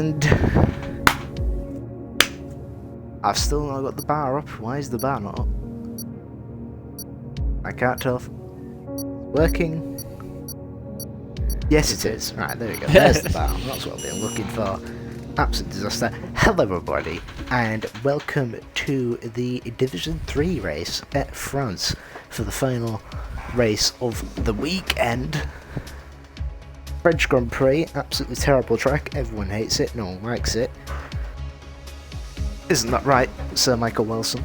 And I've still not got the bar up. Why is the bar not up? I can't tell if it's working. Yes, it is. Right, there we go. There's the bar. That's what I've been looking for. Absolute disaster. Hello, everybody, and welcome to the Division 3 race at France for the final race of the weekend. French Grand Prix, absolutely terrible track. Everyone hates it. No one likes it. Isn't that right, Sir Michael Wilson?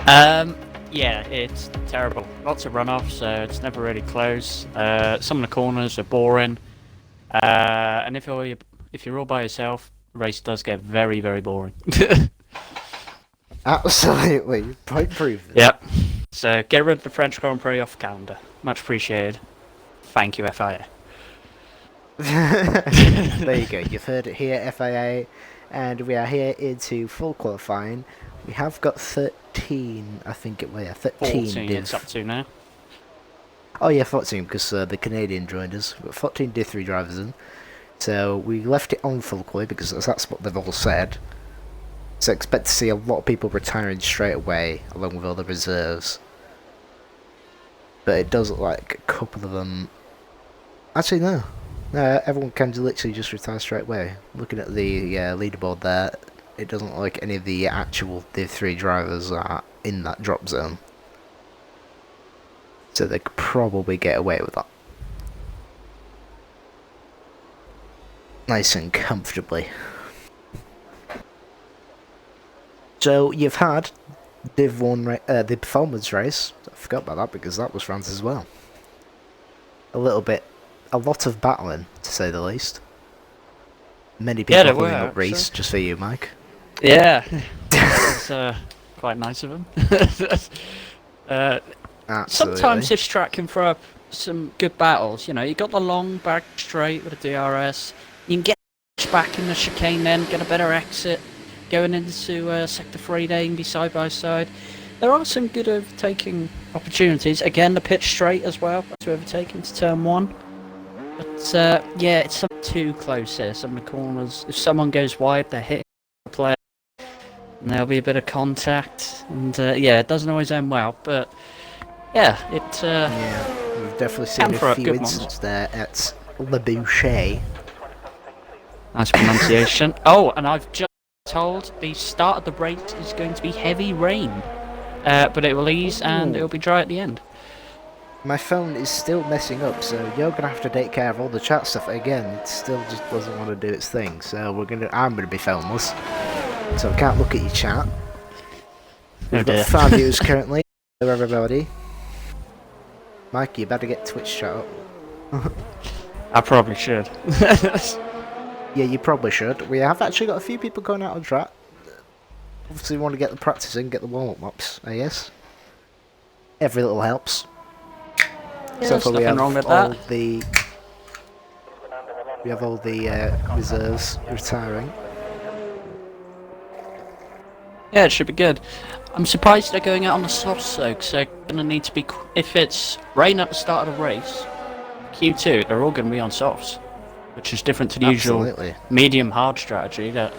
Yeah, it's terrible. Lots of runoffs, so it's never really close. Some of the corners are boring, and if you're all by yourself, the race does get very, very boring. Absolutely, point proven. Yep. So get rid of the French Grand Prix off the calendar. Much appreciated. Thank you, FIA. There you go. You've heard it here, FIA, and we are here into full qualifying. We have got 13, I think it was, 13 14 div. it's up to now. Oh yeah, 14, because the Canadian joined us. We've got 14 Div 3 drivers in. So we left it on full quali because that's what they've all said. So expect to see a lot of people retiring straight away, along with all the reserves. But it does look like a couple of them... Actually, no. No, everyone can literally just retire straight away. Looking at the leaderboard there, it doesn't look like any of the actual Div 3 drivers are in that drop zone. So they could probably get away with that. Nice and comfortably. So you've had Div 1, the performance race. I forgot about that because that was France as well. A lot of battling, to say the least. Many people pulling up Reese, just for you, Mike. Yeah, it's quite nice of him. Sometimes this track can throw up some good battles. You know, you got the long back straight with a DRS. You can get back in the chicane, then get a better exit. Going into sector 3, they can be side by side. There are some good overtaking opportunities. Again, the pitch straight as well to overtake into turn 1. But yeah, it's not too close here. Some of the corners, if someone goes wide, they're hitting the player, and there'll be a bit of contact. And yeah, it doesn't always end well, but yeah, yeah, we've definitely seen a few incidents there at Le Boucher. Nice pronunciation. Oh, and I've just told the start of the race is going to be heavy rain, but it will ease and it'll be dry at the end. My phone is still messing up, so you're gonna have to take care of all the chat stuff again. It still just doesn't want to do its thing, so I'm gonna be phoneless, so I can't look at your chat. We've got 5 views currently. Hello everybody. Mike, you better get Twitch chat up. I probably should. Yeah, you probably should. We have actually got a few people going out on track. Obviously, we want to get the practice in, get the warm-up maps, I guess. Every little helps. Yeah, so far we have wrong with all that. we have all the reserves retiring. Yeah, it should be good. I'm surprised they're going out on the softs though, because they're going to need to be... If it's rain at the start of the race, Q2, they're all going to be on softs, which is different to the usual medium-hard strategy that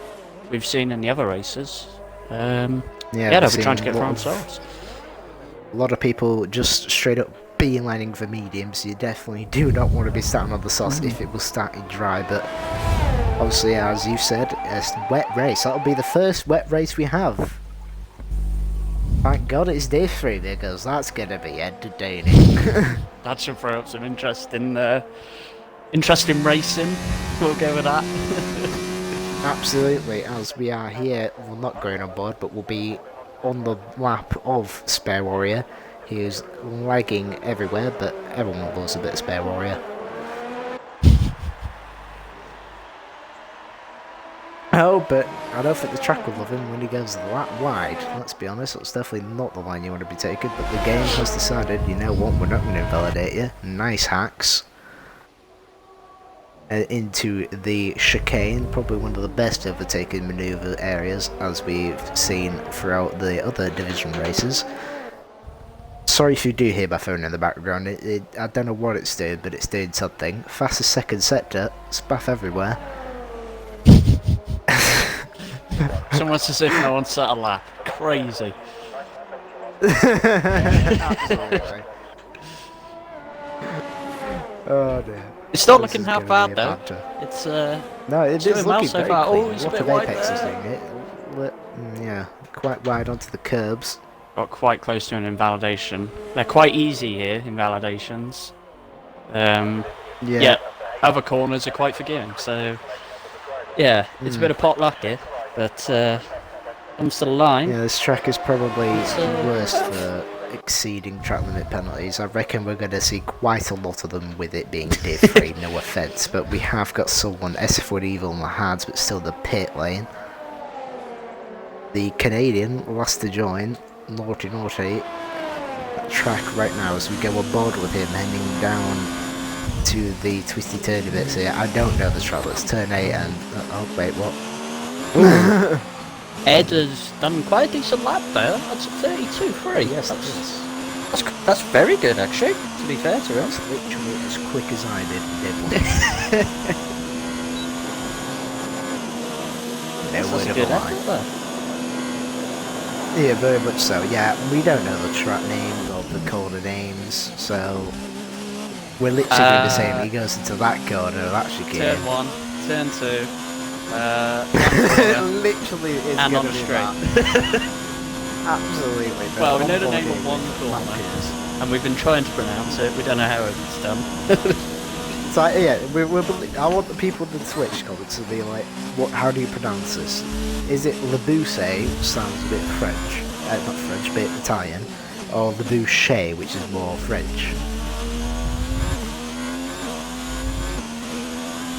we've seen in the other races. Yeah, they'll be trying to get on softs. A lot of people just straight up beelining for mediums. You definitely do not want to be starting on the sauce if it was starting dry, but obviously, as you said, it's a wet race. That'll be the first wet race we have. Thank God it's day 3 because that's going to be entertaining. That should throw up some interesting racing. We'll go with that. Absolutely, as we are here, well, not going on board, but we'll be on the lap of Spare Warrior. He is lagging everywhere, but everyone loves a bit of Spare Warrior. Oh, but I don't think the track will love him when he goes that wide. Let's be honest, that's definitely not the line you want to be taking, but the game has decided, you know what, we're not going to invalidate you. Nice hacks. Into the chicane, probably one of the best overtaking manoeuvre areas as we've seen throughout the other division races. Sorry if you do hear my phone in the background, I don't know what it's doing, but it's doing something. Fastest second sector, spaff everywhere. It's almost as if no one set a lap. Crazy. Absolutely. Oh dear. It's not This looking is half gonna be bad a though. banter. It's No, it it's is doing well looking so very far. clean. Oh, A he's a lot bit of wide Apex is there. doing it. Yeah, quite wide onto the curbs. Got quite close to an invalidation. They're quite easy here, invalidations. Yeah, other corners are quite forgiving, so yeah, it's a bit of pot luck here, but comes to the line. Yeah, this track is probably It's, worse for exceeding track limit penalties. I reckon we're going to see quite a lot of them with it being div free, no offence, but we have got someone, SF1 Evil on the hards, but still the pit lane. The Canadian, last to join, naughty naughty, track right now as we go aboard with him, heading down to the twisty turny bits here. I don't know the track, let's turn 8 and... oh, wait, what? Ed has done quite a decent lap there. That's a 32.3. Yes, That's very good actually, to be fair to him. That's literally as quick as I did. No word of a lie. Yeah, very much so. Yeah, we don't know the track names or the corner names, so we're literally going to be saying he goes into that corner of that chicane. Turn 1, turn 2. It literally is and going on to the be straight. that. Absolutely. No. Well, we know the name of one corner, and we've been trying to pronounce it. We don't know how it's done. So yeah, I want the people in the Twitch comments to be like, "What? How do you pronounce this? Is it Le Bousse, sounds a bit French, not French, a bit Italian, or Le Boucher, which is more French?"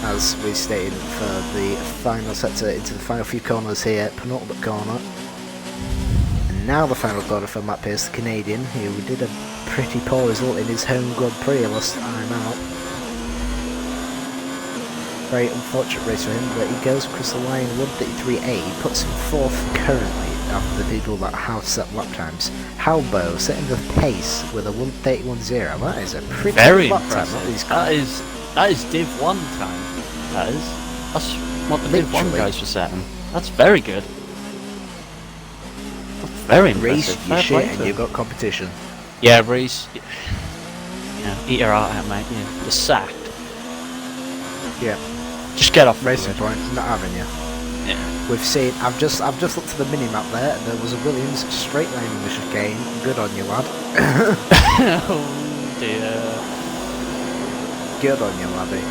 As we stated for the final sector into the final few corners here, penultimate corner. And now the final corner for Matt Pearce, the Canadian, who did a pretty poor result in his home Grand Prix last time out. Very unfortunate race for him, but he goes across the line 133.8, he puts him 4th currently after the people that have set lap times. Halbo setting the pace with a 131.0, that is a pretty Very good lap time. impressive. That is Div 1 time. That's what the Div 1 guys were setting. That's very good. That's very Reese, impressive. you shit and you've got competition. Yeah, Reese. Yeah, eat your heart out, mate. Yeah, you're sacked. Yeah. Just get off Racing point, not having you. Yeah. We've seen, I've just looked at the mini-map there, and there was a Williams straight line in the chicane. Good on you, lad. Oh dear. Good on you, laddie.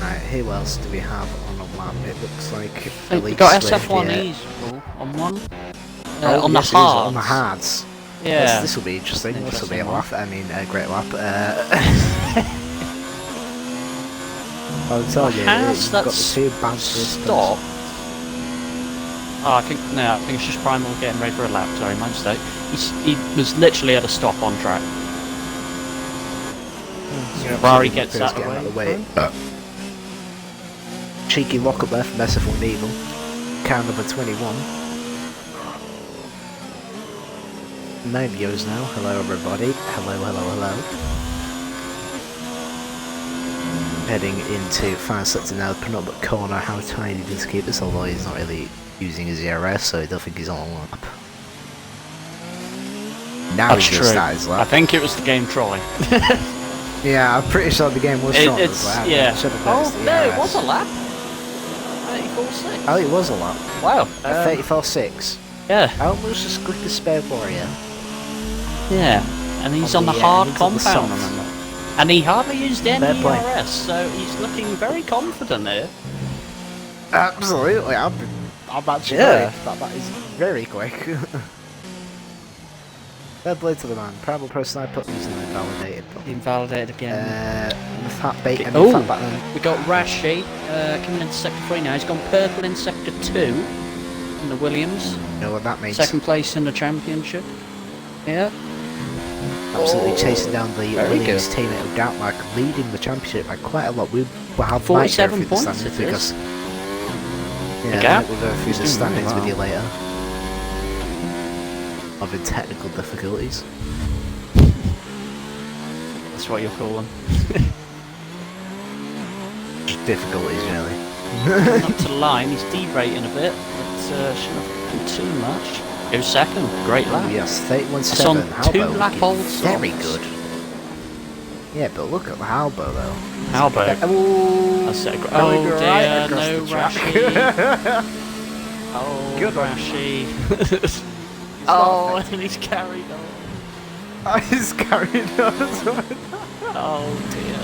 Right, who else do we have on a lap? It looks like We got SF1Es on one. On the yes, hards. on the hards. Yeah. This will be interesting. This will be a laugh. I mean, a great lap. I'll tell you, you've got the two bad stop. Oh, I think it's just Primal getting ready for a lap. Sorry, my mistake. He was literally at a stop on track. Ferrari gets out of the way. Cheeky lock up there from SF1 Evil. Car number 21. 9 viewers now. Hello everybody. Hello. Heading into final sector now, penultimate corner. How tiny he does keep this, although he's not really using his ERS, so I don't think he's on a lap. Now That's he's true. going to start his lap. I think it was the game trolley. Yeah, I'm pretty sure the game was short as that. Yeah. Oh, no, it ERS. was a lap. 34.6. Oh, it was a lap. Wow. 34.6. Yeah. Almost as quick as Spare Warrior. Yeah. And he's on the hard compound, remember? And he hardly used any ERS, so he's looking very confident here. Absolutely, I'm actually that is very quick. Fair play to the man. Primal person I put these in invalidated. Invalidated again. Fat bait and Oh, fat button. we got Rashi coming into sector 3 now. He's gone purple in sector 2 in the Williams. Know what that means? Second place in the championship. Yeah. Absolutely chasing down the Williams good. team at Doubtmark, leading the championship by quite a lot. We will have 47 through the points standings it because is. yeah, we'll go through the He's doing standings really with you well. later. Having technical difficulties. That's what you're calling. Just difficulties, really. Coming up to the line, he's derating a bit, but shouldn't have done too much. Goes second, great lap. Oh, yes, 31.7. It's on Halbo 2 lap looking olds. very good. Yeah, but look at the Halbo though. Halbo. Oh, That's it. going Oh right dear, across no the track. Rashi. Oh, Good one. Rashi. not And he's carried on. I just carried on as well. Oh dear.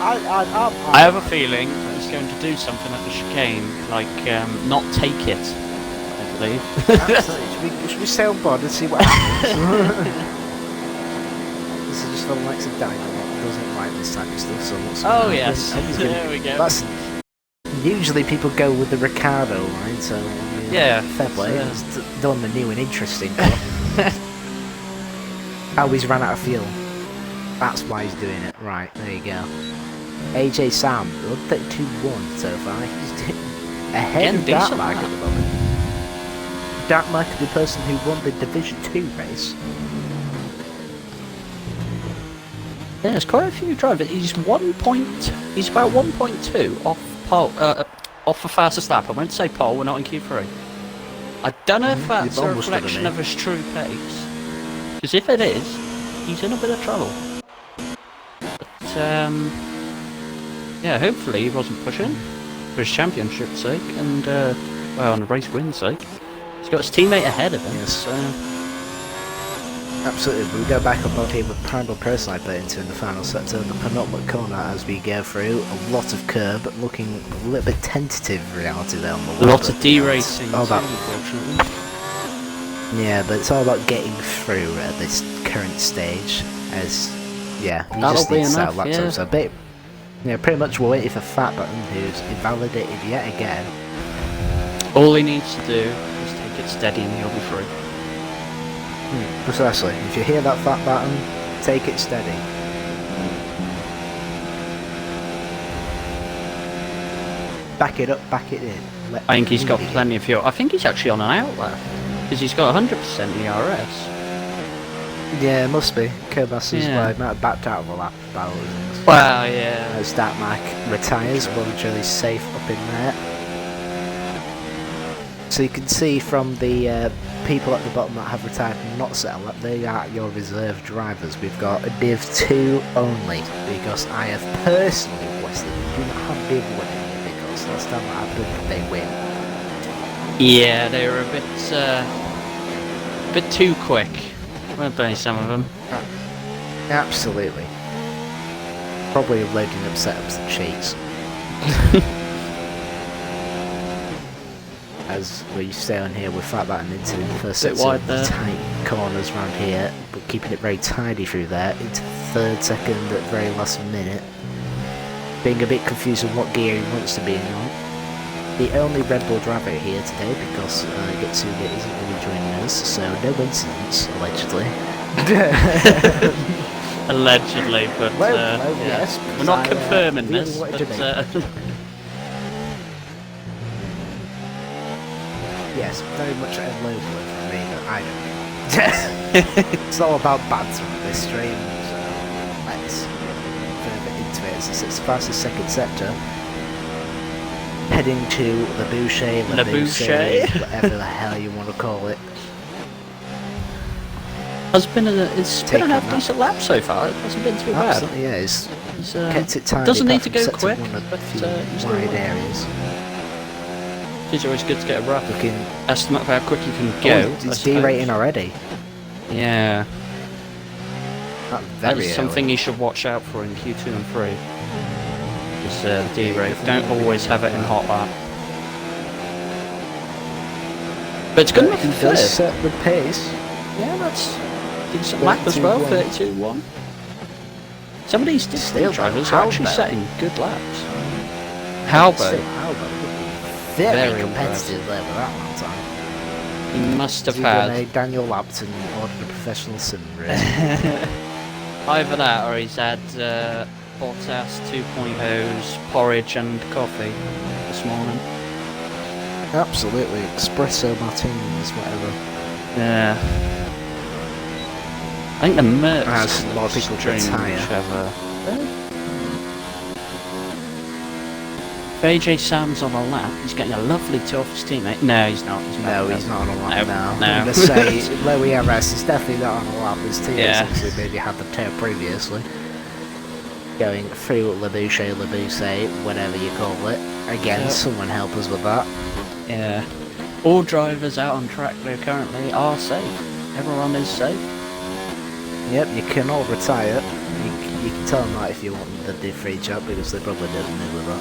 I I have a feeling that he's going to do something at the chicane, like not take it, I believe. Absolutely. Should we stay on board and see what happens? This is just for the likes of Daniel that doesn't like this type of stuff, so what's Oh gonna yes, happen? there we go. That's usually people go with the Ricardo line, so Yeah, fair play. it's, It's done the new and interesting. Oh, he's ran out of fuel. That's why he's doing it. Right, there you go. AJ Sam, 32-1 so far. He's ahead of decent Dartmark lap. at the moment. Dartmark, the person who won the Division 2 race. Yeah, there's quite a few drivers. He's about 1.2 off pole, off the fastest lap. I won't say pole. We're not in Q3. I don't know if that's You've a almost done reflection it. of his true pace. Because if it is, he's in a bit of trouble. But yeah, hopefully he wasn't pushing for his championship's sake and well, on the race win's sake. He's got his teammate ahead of him. Yes. So Absolutely, we go back up on here with Primal Person I put into in the final sector, the penultimate corner as we go through. A lot of curb, looking a little bit tentative reality there on the wall. lots of deracing, Oh, that, unfortunately. yeah, but it's all about getting through at this current stage, as, yeah, you That'll just be need to enough, settle that yeah. so pretty much we're waiting for Fat Button, who's invalidated yet again. All he needs to do is take it steady and he'll be free. Precisely. If you hear that Fat Button, take it steady. Back it up, back it in. I think he's got Let plenty of fuel. I think he's actually on an outlet because he's got 100% ERS. Yeah, it must be. Kerbas's Yeah. might have backed out of a lap battle. Well, yeah. As Dartmark retires, voluntarily safe up in there. So you can see from the people at the bottom that have retired and not set a lap, they are your reserve drivers. We've got a Div 2 only, because I have personally requested we do not have Div 1 here, because last time that happened, they win. Yeah, they were a bit too quick, weren't they, some of them? Absolutely. Probably loading up setups and cheats. As we stay on here with Fat Batten into the first Bit set wide of there. tight corners around here, but keeping it very tidy through there, into third, second at very last minute. Being a bit confused on what gear he wants to be in on. The only Red Bull driver here today, because Getsuga isn't going to be joining us, so no incidents, allegedly. Allegedly, but Well, yeah. yes, We're not I, confirming really this, wanted but to Yes, very much a low blow for me, but I don't know. It's all about banter on this stream, so let's further into it. As it's past the second sector, heading to the Boucher, Le Boucher. whatever the hell you want to call it. it's been a Taking half that. decent lap so far. It hasn't been too bad. Absolutely, yeah, it's He's, kept it tidy. doesn't need apart to from go sector quick, one of but a few he's doing wide well. areas. It's always good to get a rough Looking, estimate of how quick you can go. I it's suppose. derating already. Yeah, That's that very is something you should watch out for in Q2 and 3. Is derate. Don't always have it in hot lap. But it's good enough He for does third. set the pace. Yeah, that's decent lap as well. 32-1. 32-1. Some of these Still, Disney drivers are actually Halbo. setting good laps. Halbo, Still, Halbo would be very, Very competitive there with that one time. he must have He's done had a Daniel Lapton ordered a professional sim race. either that or he's had Bottas 2.0's porridge and coffee this morning. Absolutely, espresso martinis, whatever. Yeah. I think the Mercs As a lot of people stream retire. which have if AJ Sam's on a lap, he's getting a lovely toe off his teammate. No, he's not. No, he's not on a lap now. No. I'm going to say, Louis RS is definitely not on a lap. His teammates Yeah. actually maybe had the toe previously. Going through Labouche, whatever you call it. Again, Yep. someone help us with that. Yeah. All drivers out on track there currently are safe. Everyone is safe. Yep, you can all retire. You can tell them that if you want the D3 job, because they probably didn't know with that.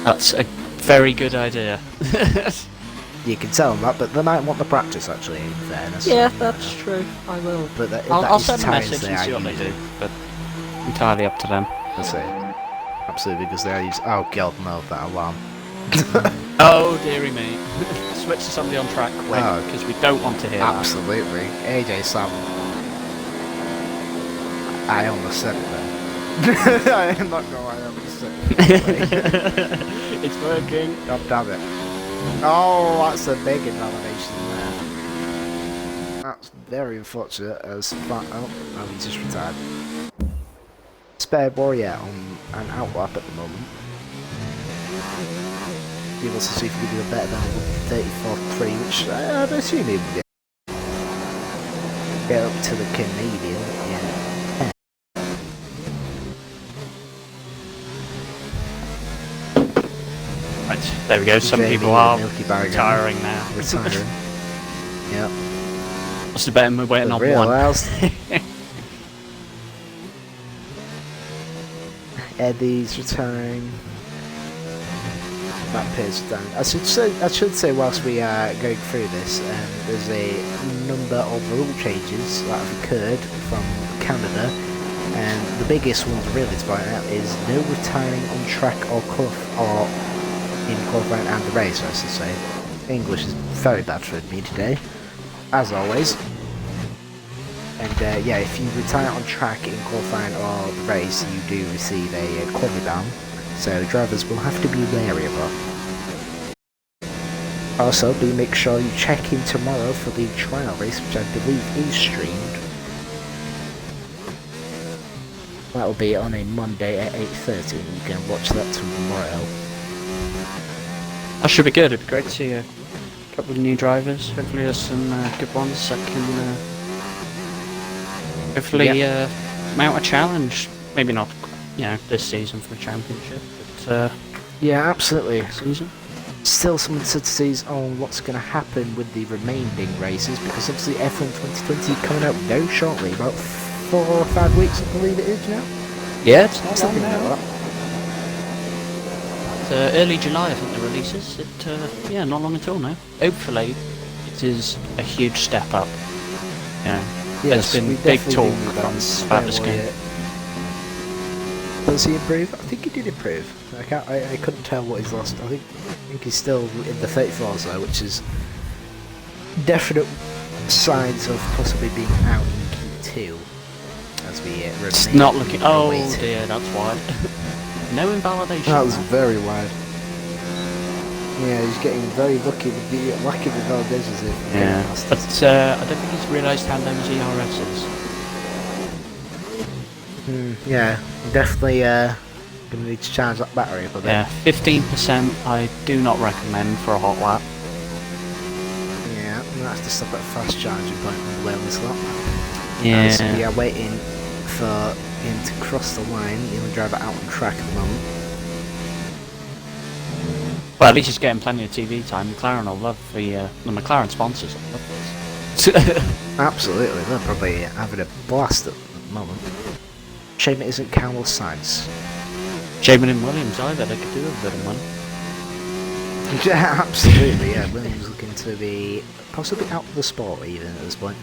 That's a very good idea. You can tell them that, but they might want the practice actually, in fairness. Yeah, that's true. I will. But I'll is send a times message they and are see what they using. do, but entirely up to them. That's it. Absolutely, because they are using. Oh god, no, that alarm. Oh, dearie me. Switch to somebody on track quick, Oh. because we don't want to hear Absolutely. AJ Sam. I almost said it then. I am not going to almost said it. that. It's working. God damn it. Oh, that's a big invalidation there. That's very unfortunate as oh, he's just retired. Spare Warrior on an outlap at the moment. He wants to see if he can do a better than 34.3, which I'd assume he would get up to the Canadian. Yeah. Right, there we go. Some Jamie people are Milky Bar again. retiring now. Retiring. Yep. What's the better we're waiting on Real one? else. Eddie's retiring. That appears down. I should say whilst we are going through this, there's a number of rule changes that have occurred from Canada, and the biggest one to really point out is no retiring on track or in qualifying and the race, I should say. English is very bad for me today, as always. And yeah, if you retire on track in qualifying or the race, you do receive a quality ban, so drivers will have to be wary of that. Also, do make sure you check in tomorrow for the trial race, which I believe is streamed. That will be on a Monday at 8:30, and you can watch that tomorrow. That should be good. It'd be great to see a couple of new drivers. Hopefully there's some good ones that can hopefully mount a challenge. Maybe not, this season for a championship, but Yeah, absolutely. next season. Still some uncertainties on what's going to happen with the remaining races, because obviously F1 2020 coming out very shortly, about 4 or 5 weeks I believe it is now. Yeah, it's not long Something now. like that. Early July, I think the releases. Yeah, not long at all now. Hopefully, it is a huge step up. There's been we big definitely talk do that from Spare about this game. Warrior. Does he improve? I think he did improve. I couldn't tell what he's lost. I think he's still in the 34s though, which is definite signs of possibly being out in Q2 as we It's remain not looking. Oh awaiting. dear, that's why. No invalidation. That was very wide. Yeah, he's getting very lucky with the lack of validations. Yeah, but I don't think he's realised how those ERS is. Yeah, definitely gonna need to charge that battery up a bit. Yeah, 15% I do not recommend for a hot lap. Yeah, I'm gonna have to stop at a fast charging point on the way on this lap. Yeah. So we are waiting for him to cross the line. The only driver out on track at the moment. Well, at least he's getting plenty of TV time. McLaren will love the McLaren sponsors. Will love this. Absolutely, they're probably having a blast at the moment. Shame it isn't Carlos Sainz. Jamin and Williams either, they could do a bit of money. Yeah, absolutely, yeah. Williams looking to be possibly out of the sport even at this point.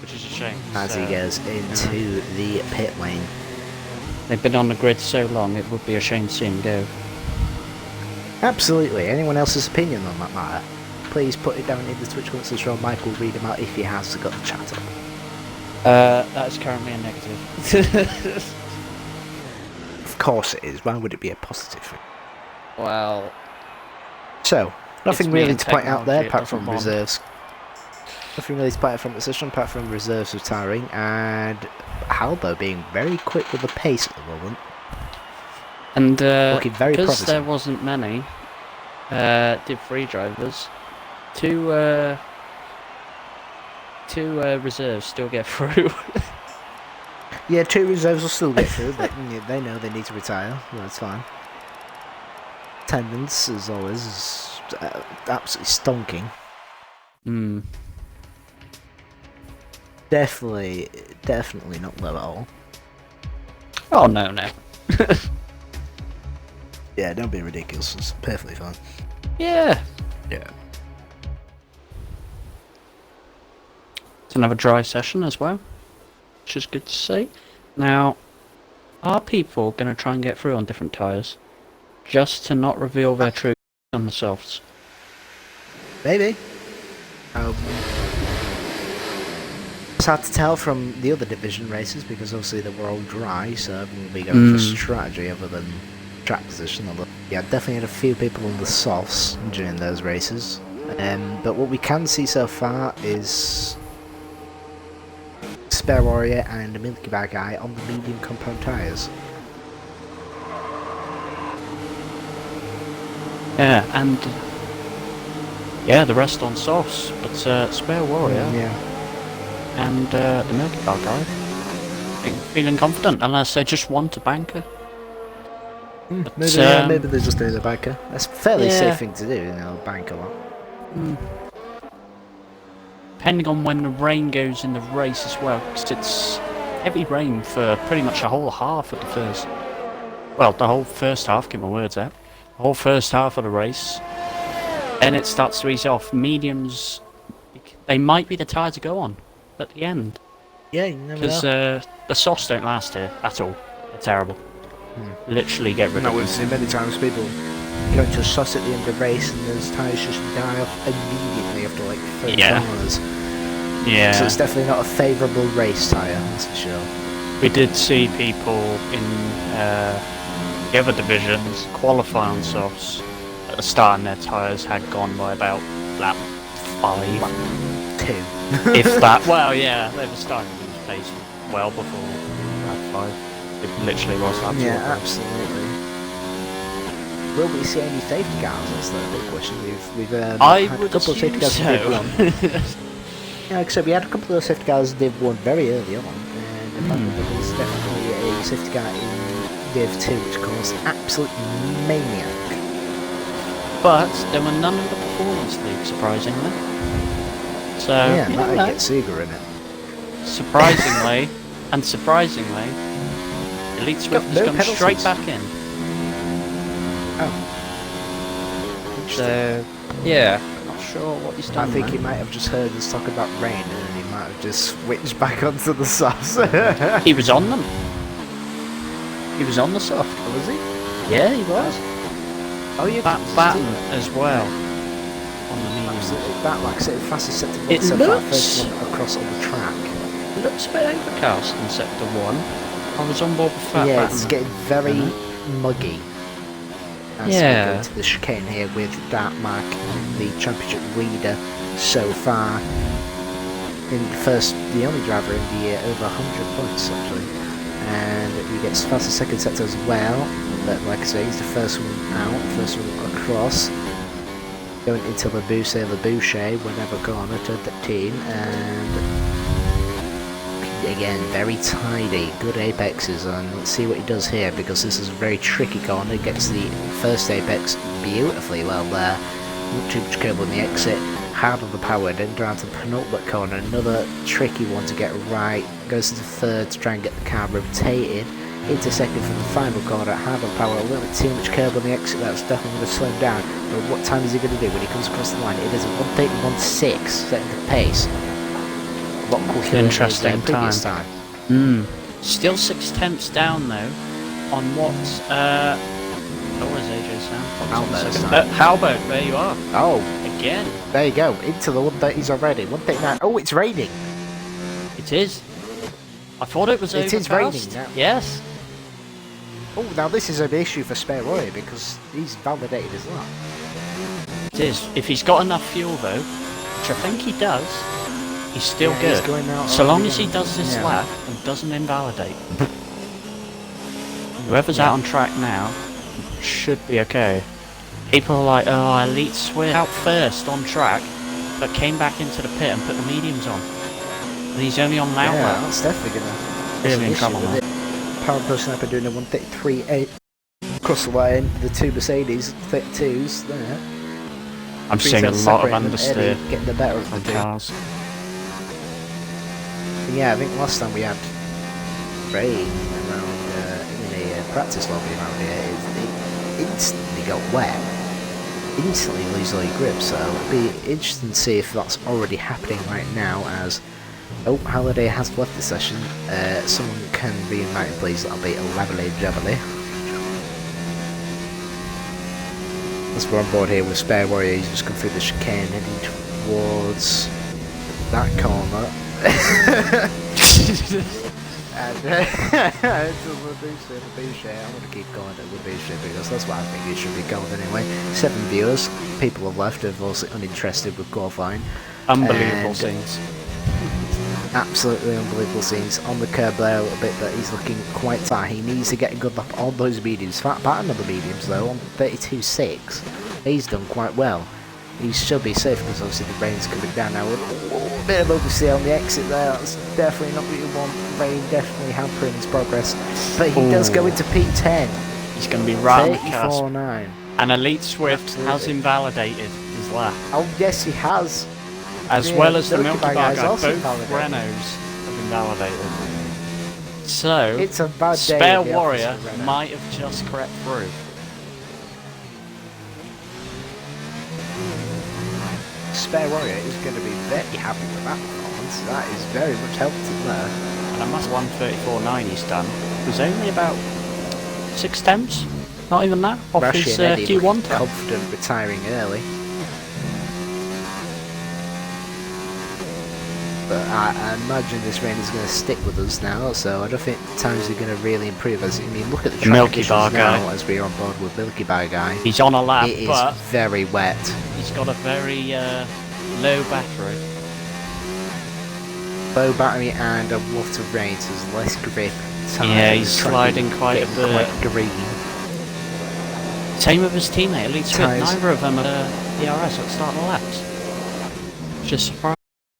Which is a shame. As he goes into the pit lane. They've been on the grid so long, it would be a shame to see him go. Absolutely. Anyone else's opinion on that matter? Please put it down in the Twitch comments as well. Mike will read them out if he has got the chat up. That is currently a negative. Of course it is. Why would it be a positive thing? Well, So, nothing It's me really and to point out there technology, it apart doesn't from bond. reserves. Nothing really to point out from the session apart from reserves retiring and Halbo being very quick with the pace at the moment. And Looking very because promising. there wasn't many Div 3 drivers, two reserves still get through. Yeah, 2 reserves will still get through, but they know they need to retire. That's fine. Attendance, as always, is absolutely stonking. Hmm. Definitely not low at all. Oh no. Yeah, don't be ridiculous. It's perfectly fine. Yeah. Yeah. It's another dry session as well, which is good to see. Now, are people going to try and get through on different tyres, just to not reveal their true on the softs? Maybe. It's hard to tell from the other division races because obviously they were all dry, so everyone will be going for strategy other than track position. Although, yeah, definitely had a few people on the softs during those races. But what we can see so far is Spare Warrior and a Milky Bar guy on the medium compound tyres. Yeah, and yeah, the rest on softs, but Spare Warrior and the Milky Bar guy feeling confident, unless they just want a banker. But, Maybe they're just doing the banker. That's a fairly safe thing to do, bank a lot. Depending on when the rain goes in the race as well, because it's heavy rain for pretty much a whole half of the first. Well, the whole first half, get my words out. The whole first half of the race. Then it starts to ease off. Mediums, they might be the tyre to go on at the end. Yeah, you never Because know. the softs don't last here at all. They're terrible. Literally get rid of them. We've seen many times people go to a sauce at the end of the race and those tyres just die off immediately after like 30 kilometres. Yeah. So it's definitely not a favourable race tyre, that's for sure. We did see people in the other divisions qualify on softs at the start, and their tyres had gone by about lap 5. 2. If that. Well, yeah, they were starting to lose pace well before lap 5. It literally was lap 2. Yeah, absolutely. Will we see any safety cars? That's the big question. We've had a couple of safety cars in Div 1. Yeah, except we had a couple of safety cars in Div 1 very early on, and apparently there was definitely a safety car in Div 2 which caused absolute maniac. But there were none in the Performance League, surprisingly. So Yeah, that would get Seeger in it. Surprisingly, Elite Swift has come straight back in. Oh. So, yeah, not sure what he's done. I think he might have just heard us talk about rain and then he might have just switched back onto the sauce. He was on them. He was on the soft. Was he? Yeah, he was. Oh, yeah. Batten as well. On the medium. Absolutely. That, like, so fastest set to It so looks... far, first one across on the track. It looks a bit overcast in Sector 1. I was on board with Fat Yeah, Batten. it's getting very muggy. As we go to the chicane here with Dartmark, the championship leader so far. The only driver in the year over 100 points actually. And he gets fast as second sector as well. But like I say, he's the first one out, first one across. Going into Le Boucher, whenever corner, turn 13, and again, very tidy, good apexes, and let's see what he does here, because this is a very tricky corner. Gets the first apex beautifully well there, not too much curb on the exit, hard on the power, then down to the penultimate corner, another tricky one to get right, goes to the third to try and get the car rotated, into second from the final corner, hard on power, a little bit too much curb on the exit, that's definitely going to slow him down, but what time is he going to do when he comes across the line? It is a 1:31.6, setting the pace. A lot quicker interesting than previous time. Still 6/10 down though on what what was AJ saying? Halbert, there you are. Oh, again. There you go, into the 130s already. 139. Oh, it's raining. It is. I thought it was It is raining now. Yes. Oh, now this is an issue for Spare Roy because he's validated his lap. It is. If he's got enough fuel though, which I think he does, he's still good. He's going out so long as he does this yeah. lap and doesn't invalidate. Whoever's out on track now should be okay. People are like, oh, Elite Swift out first on track, but came back into the pit and put the mediums on. And he's only on an outlet. Yeah, that's definitely gonna Really in trouble now. Power Push Sniper doing a 133.8 across the line. The two Mercedes 32s there. I'm seeing a lot of understeer getting the better of the cars. Yeah, I think last time we had rain around in a practice lobby around here, it instantly got wet. Instantly lose all your grip, so it'll be interesting to see if that's already happening right now as Halliday has left the session. Someone can be invited please, that'll be Lovely Jubbly. As we're on board here with Spare Warrior, he's just come through the chicane heading towards that corner. And it's a Labouche. I'm going to keep going at Labouche because that's what I think it should be called anyway. 7 viewers, people have left, are also uninterested with qualifying. Unbelievable scenes. Absolutely unbelievable scenes. On the curb there a little bit, but he's looking quite tight. He needs to get a good lap on those mediums. Fat pattern of the mediums though, on 32.6. He's done quite well. He should be safe because obviously the rain's coming down now. A bit of oversteer on the exit there. That's definitely not what you want. Rain definitely hampering his progress. But he does go into P10. He's going to be right on the cusp. 34.9. And Elite Swift Absolutely. has invalidated his lap. Oh yes, he has. As Yeah, well as the Milky Milky Bar Bar guy's guy, also both invalidated. Renaults have invalidated. So, It's a bad day. Spare at the Warrior office for Renault. might have just crept through. Spare Warrior is going to be very happy with that performance. That is very much helped him there. And I must 134.9 he's done. It was only about 6 temps, not even that, off Rashi his and Eddie Q1 looking temp. confident retiring early. But I imagine this rain is going to stick with us now, so I don't think times are going to really improve. As I mean, look at the track Milky conditions Bar now guy. as we're on board with Milky Bar guy. He's on a lap, It is but very wet. he's got a very low battery. Low battery and a lot of rain, so there's less grip. Yeah, he's Track sliding quite a getting bit. Quite green. Same with his teammate, Elite Swift. Tyres. Neither of them are DRS at the start of the laps. Just surprised.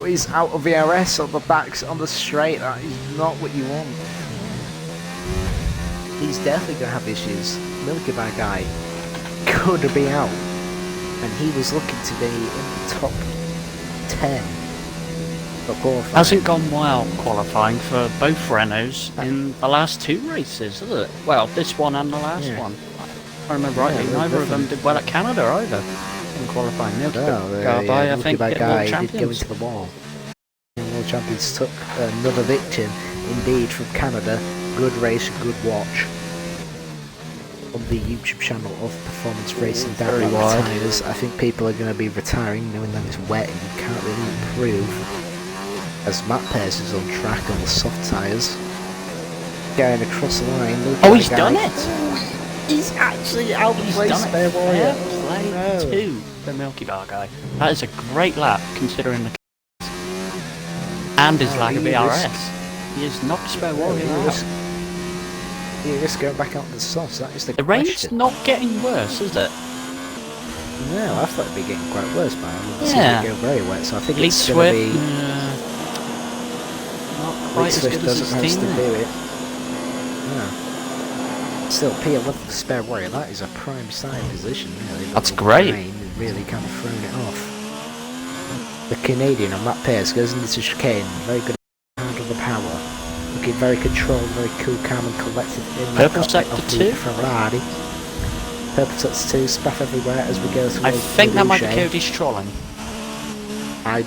He's out of VRS on the backs on the straight. That is not what you want. He's definitely going to have issues. Milky Bar guy could be out, and he was looking to be in the top 10 for qualifying. Hasn't gone well qualifying for both Renaults in the last 2 races, has it? Well, this one and the last Yeah. one. If I remember rightly, Yeah, neither of them definitely. did well at Canada either in qualifying. Milky Bar guy, I Milky think, Bar get guy world did go champions. into the wall. The World Champions took another victim, indeed, from Canada. Good race, good watch. On the YouTube channel of Performance Racing Very Down wide. Tyres, I think people are going to be retiring knowing that it's wet and you can't really improve. As Matt Pearce is on track on the soft tyres. Going across the line. Milky Oh, Bar he's guy. done it! He's actually outplayed He's done Spare it. Warrior. Fair play No. to the Milky Bar guy. That is a great lap considering the and his Oh, lack of he BRS. risked- He is not Spare Warrior You out. risk going back out to the softs, that is the The rain's question. not getting worse, is it? No, I thought it'd be getting quite worse, man. It's Yeah. going to go very wet, so I think Elite it's going to Swift, be... not Elite quite as Swift good as his doesn't manage to teammate. do it. No. Still, P11 for Spare Warrior, that is a prime side position, really. That's The great. rain has really kind of thrown it off. The Canadian on Matt Pearce goes into chicane, very good handle the power. Looking very controlled, very cool, calm and collected in the Purple cockpit sector of the 2. Ferrari. Purple sector 2, spaff everywhere as we go through I think that might be Lelouch. Cody's trolling. I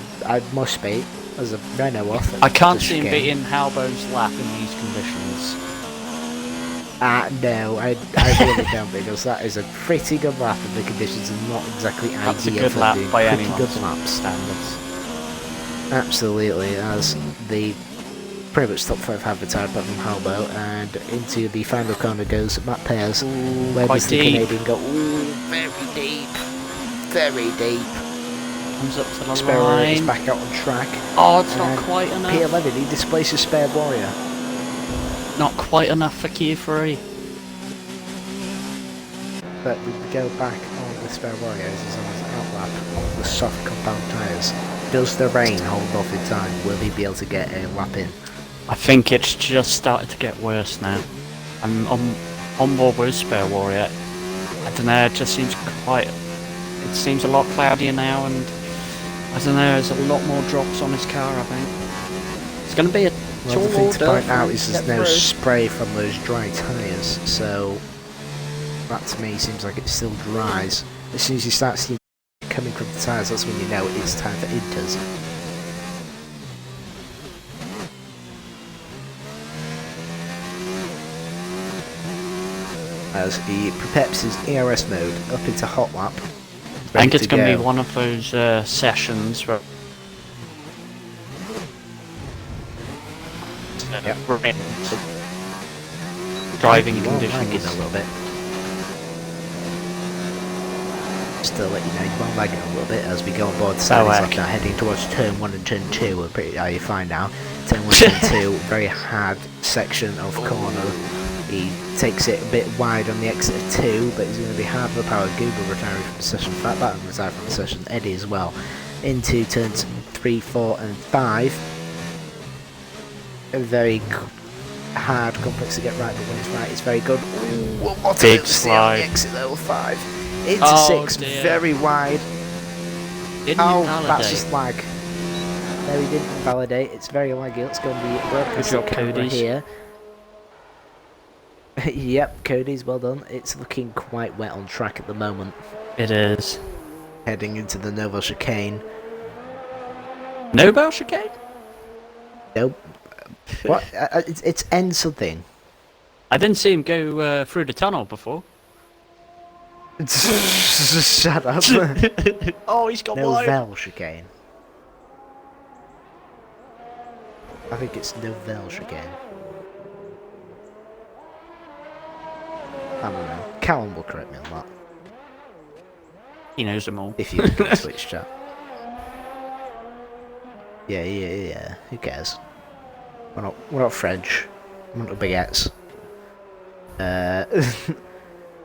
must be, as a Renault off. I can't the see him chicane. beating Halbo's lap in these conditions. No, I really don't, because that is a pretty good lap and the conditions are not exactly That's a ideal good for lap doing by pretty anyone's good laps. standards. Absolutely, as the pretty much top 5 have retired apart from Halbo, and into the final corner goes Matt Pearce. Where quite does the deep. Canadian go? Ooh, very deep. Very deep. Comes up to the Spare Warrior is line. back out on track. Oh, it's not And quite enough. P11, he displaces Spare Warrior. Not quite enough for Q3. but we go back on the Spare Warriors as on his outlap on the soft compound tyres. Does the rain hold off in time? Will he be able to get a lap in? I think it's just started to get worse now. I'm on board with Spare Warrior. I don't know, it just seems quite... It seems a lot cloudier now, and I don't know, there's a lot more drops on his car, I think. It's going to be a Well, the thing to point out is get there's no through. spray from those dry tyres, so that to me seems like it still dries. As soon as you start seeing coming from the tyres, that's when you know it's time for inters. As he preps his ERS mode up into hot lap. I think it's going to be one of those sessions where Yep. driving You are lagging conditions. a little bit. Just to let you know, you are lagging a little bit as we go on board the side left now, heading towards turn 1 and turn 2. We're pretty you're fine now. Turn 1 and turn 2, very hard section of corner. He takes it a bit wide on the exit of 2, but he's going to be hard for the power. Google retiring from the session, Fat Batten retired from the session, Eddie as well. Into turns 3, 4 and 5. A very hard, complex to get right, but when it's right, it's very good. Ooh, what Big a slide. on the exit level 5. Into Oh, 6, dear. very wide. Didn't Oh, invalidate. that's just lag. No, he didn't validate. It's very laggy. Let's go on the broadcast job, camera Cody's. here. Yep, Cody's well done. It's looking quite wet on track at the moment. It is. Heading into the Novo chicane. Nobel chicane? Nope. What? It's N something. I didn't see him go through the tunnel before. Shut up. Oh, he's got wide. Novel chicane. I think it's Novel chicane. I don't know. Callum will correct me on that. He knows them all. If you look at the Switch chat. Yeah. Who cares? We're not French. We're not baguettes.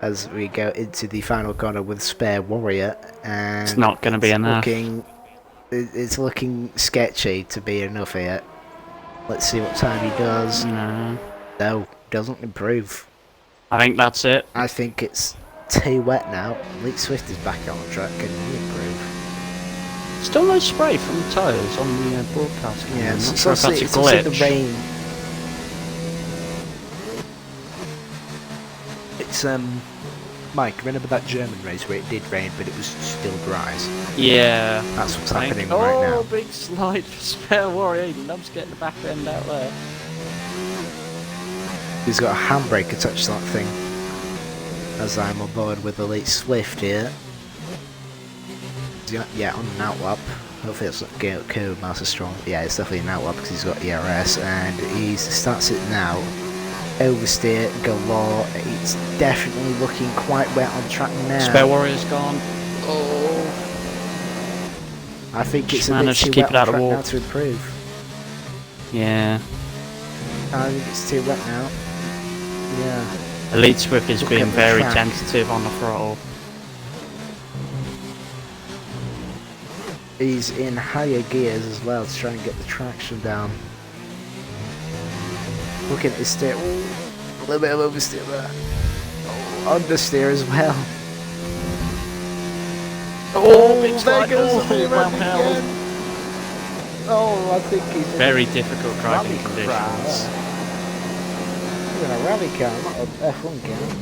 As we go into the final corner with Spare Warrior, and It's not going to be enough. It's looking sketchy to be enough here. Let's see what time he does. No. No, doesn't improve. I think that's it. I think it's too wet now. Leak Swift is back on track. Can he improve? Still no spray from the tyres on the broadcast. Yeah, I'm it's not sure if that's a it's also the glitch. rain. It's Mike, remember that German race where it did rain but it was still dry? Yeah. That's what's I think- happening right now. Oh, big slide for Spare Warrior. He loves getting the back end out there. He's got a handbrake attached to that thing. As I'm on board with Elite Swift here. Yeah, on an outlap. Hopefully it's not Curve Master Strong. Yeah, it's definitely an outlap because he's got ERS and he starts it now. Oversteer galore. It's definitely looking quite wet on track now. Spare Warrior's gone. Oh. I think it's Just a bit managed to too keep wet it out on of track now walk. to improve. Yeah. I think it's too wet now. Yeah. Elite Swift is Look being at the very track. tentative on the throttle. He's in higher gears as well to try and get the traction down. Looking at his steer. Ooh, a little bit of oversteer there. Oh, understeer as well. Oh, big slide. there goes Oh, the well rev held. again. Oh, I think he's in Very difficult driving rally conditions. car. He's in a rally car, not an F1 car.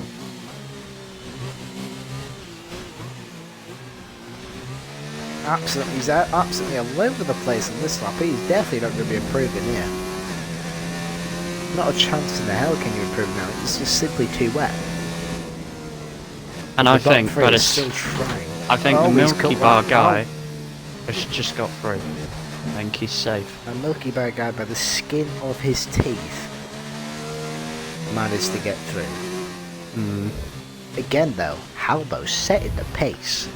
Absolutely, he's absolutely all over the place on this lap. He's definitely not going to be improving here. Not a chance in the hell can you improve now. It's just simply too wet. And I The bottom think three that is is. still trying. I think Oh, the he's Milky cut Bar one. guy has just got through. I think he's safe. A Milky Bar guy by the skin of his teeth managed to get through. Mm. Again though, Halbo setting the pace.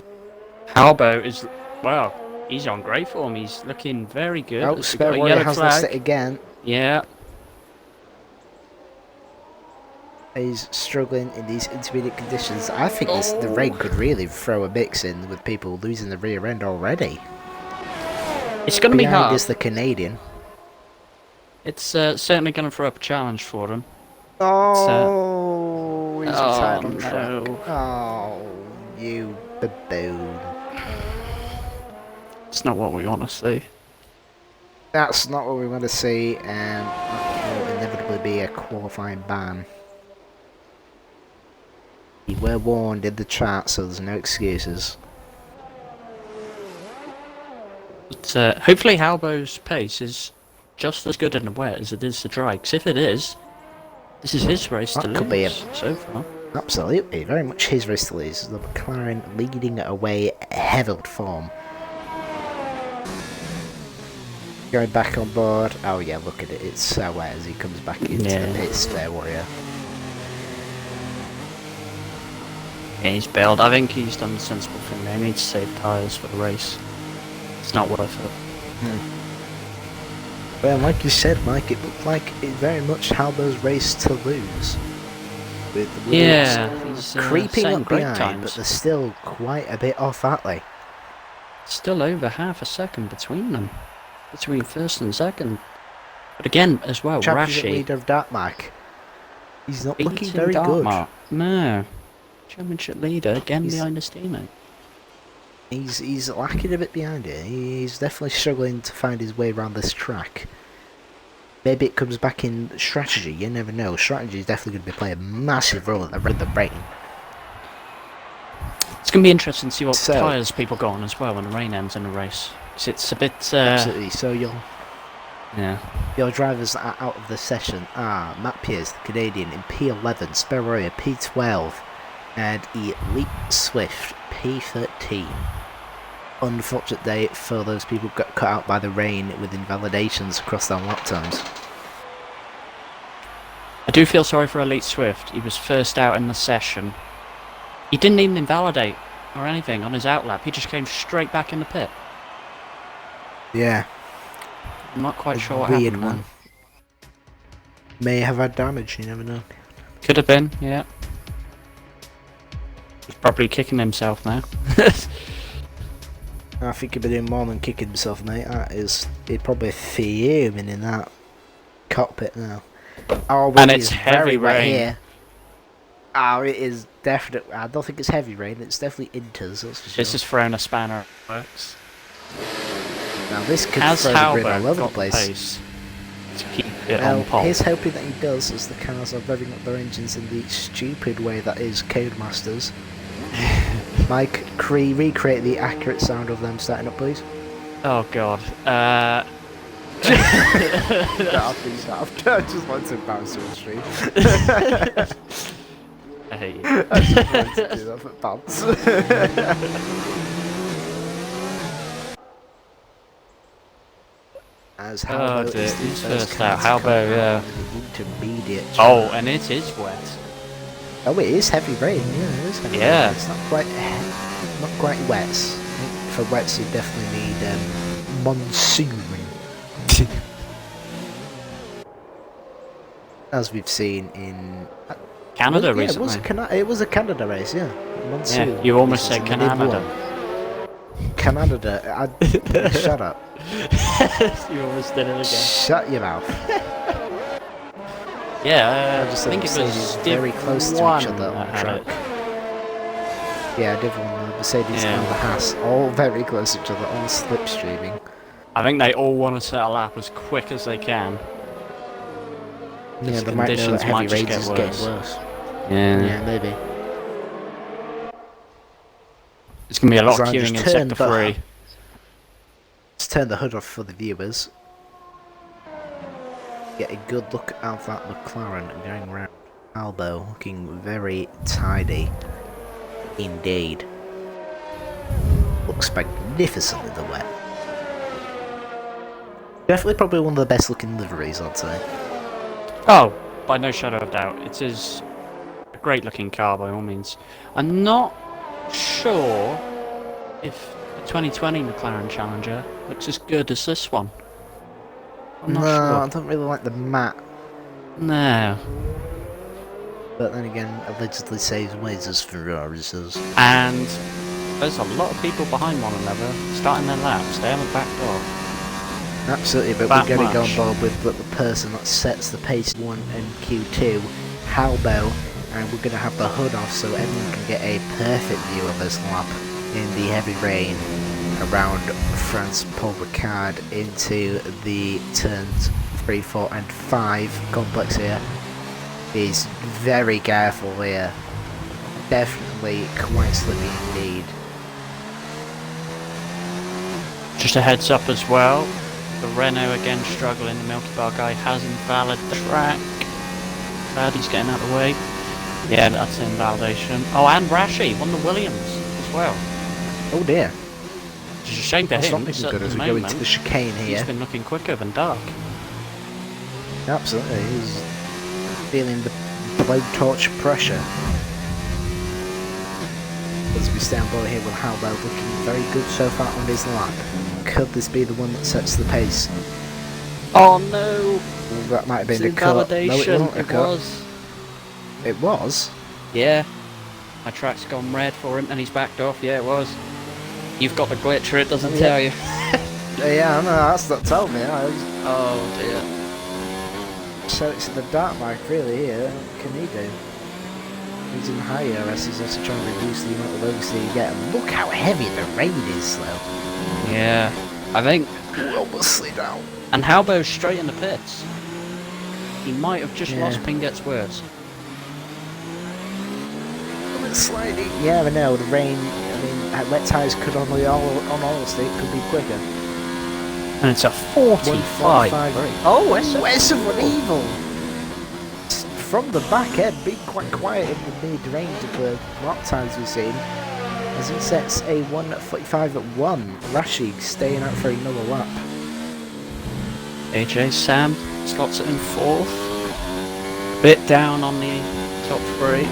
Halbo is, well, he's on great form. He's looking very good. Oh, Has he Spare got a Warrior yellow has flag? lost it again. Yeah. is struggling in these intermediate conditions. I think the rain could really throw a mix in with people losing the rear end already. It's going to be Behind hard. is the Canadian. It's certainly going to throw up a challenge for them. Oh, he's retired on track. No. Oh, you baboon. It's not what we want to see. That's not what we want to see, and that will inevitably be a qualifying ban. We were warned in the chat, so there's no excuses. But hopefully Halbo's pace is just as good in the wet as it is the dry, because if it is, this is his race to That could be lose so far. Absolutely, very much his race to lose. The McLaren leading away heavily form. Going back on board. Oh yeah, look at it. It's so wet as he comes back into the pits there, Warrior. Yeah, he's bailed. I think he's done the sensible thing there. He needs to save tyres for the race. It's not worth it. Well, like you said, Mike, it looked like it very much Halbo's race to lose. With Williams he's creeping setting up great behind, times. but they're still quite a bit off, aren't they? Still over half a second between them. Between first and second. But again, as well, Championship Rashi. leader of Dartmark. He's not looking beating very good. Dartmouth. No. Championship leader, again He's- behind his teammate. He's lacking a bit behind it. He's definitely struggling to find his way around this track. Maybe it comes back in strategy, you never know. Strategy is definitely going to be playing a massive role at the rain. It's going to be interesting to see what So- tyres people go on as well when the rain ends in the race. 'Cause it's a bit... Absolutely. So Yeah. your drivers that are out of the session are Matt Pierce, the Canadian, in P11, Sperroya P12, and Elite Swift P13. Unfortunate day for those people who got cut out by the rain with invalidations across their lap times. I do feel sorry for Elite Swift. He was first out in the session. He didn't even invalidate or anything on his outlap. He just came straight back in the pit. Yeah, I'm not quite sure what weird happened one. May have had damage, you never know. Could have been, yeah. He's probably kicking himself now. I think he'd be doing more than kicking himself, mate. He'd probably fuming in that cockpit now. Oh, And it it's is heavy very wet rain. here. Oh, it is definitely. I don't think it's heavy rain. It's definitely inters. That's for sure. This is throwing a spanner in the works. Now this could Has throw the grid Halbert all over the got the place. pace to keep it Well, on pole? here's hoping that he does, as the cars are revving up their engines in the stupid way that is Codemasters. Mike, recreate the accurate sound of them starting up, please. Oh god. I just want to embarrass you on stream. I hate you. I just wanted to do that for pants. As Halbo dear, is he's the first car out. to Halbo, come yeah. out of the intermediate Oh, track. and it is wet. Oh, it is heavy rain. Yeah, it is heavy Yeah. rain. It's not quite wets. I think for wets, you definitely need monsoon. As we've seen in Canada yeah, recently. it was a Canada race, yeah. Monsoon. Yeah, you almost This is said in the mid Canada. one. Canada. Shut up. You almost did it again. Shut your mouth. Yeah, I just I think it Mercedes was very close to each one other on that the had track. it. Yeah, Div 1, Mercedes Yeah. and the Haas, all very close to each other, all slipstreaming. I think they all want to set a lap as quick as they can. Yeah, The they might know that conditions heavy might just rain get is worse. getting worse. Yeah. Yeah, maybe. It's going to be a lot of So I just queuing in turned Sector 3. Let's turn the hood off for the viewers. Get a good look at that McLaren going round. Albo looking very tidy indeed. Looks magnificent in the wet. Definitely probably one of the best looking liveries, I'd say. Oh, by no shadow of doubt. It is a great looking car by all means. I'm not sure if the 2020 McLaren Challenger looks as good as this one. I'm not No, I sure. don't really like the matte. No. But then again, allegedly saves ways as Ferrari says. And there's a lot of people behind one another starting their laps. They haven't backed off. Absolutely, but That we're going to go on much. board with the person that sets the pace 1 and Q2, Halbo, and we're going to have the hood off so everyone can get a perfect view of this lap in the heavy rain around France Paul Ricard into the turns 3, 4 and 5 complex here. He's very careful here. Definitely quite slippy indeed. Just a heads up as well. The Renault again struggling. The Milky Bar guy has invalid the track. Glad he's getting out of the way. Yeah, that's invalidation. Oh, and Rashi won the Williams as well. Oh dear. It's a shame for That's him. not looking at good the as we go into moment. the chicane He's here. been looking quicker than Dark. Absolutely, he's feeling the blowtorch pressure. As we stand by here with Halbo looking very good so far on his lap. Could this be the one that sets the pace? Oh no! Well, that might have been a It's cut. No, it invalidation. wasn't a It cut. was. It was? Yeah. My track's gone red for him and he's backed off. Yeah, it was. You've got the glitcher, it doesn't tell you. Yeah, I know, that's not told me. Oh dear. So it's the dark bike really here. What can he do? He's in high ERS, he's also trying to reduce the amount of oversteer you get. And look how heavy the rain is though. Yeah. I think. We're almost slid out. And Halbo's straight in the pits. He might have just lost Pinget's words. Sliding. Yeah, I know, the rain, I mean, wet tyres could on honesty, it could be quicker. And it's a 45. 145. Oh, Where's someone evil? From the back end, being quite quiet in the mid-range of the lap times we've seen. As he sets a 1:45 at 1. Rashi staying out for another lap. AJ Sam slots it in 4th. Bit down on the top 3.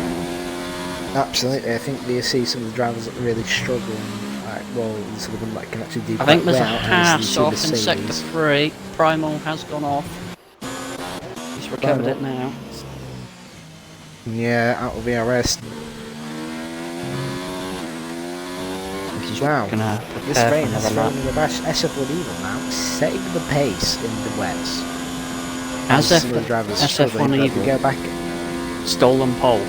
Absolutely, I think you see some of the drivers that really struggle. Well, some of them that can actually do I think quite there's a well, and Haas it's the two off in sector Mercedes. 3. Primal has gone off. He's recovered it now. Yeah, out of ERS. He's Wow, gonna this prepare rain for has another thrown lap. the SF1 Evil now, setting the pace in the wets. As Some of the drivers struggling, SF1 but if we Evil go back. stolen pole.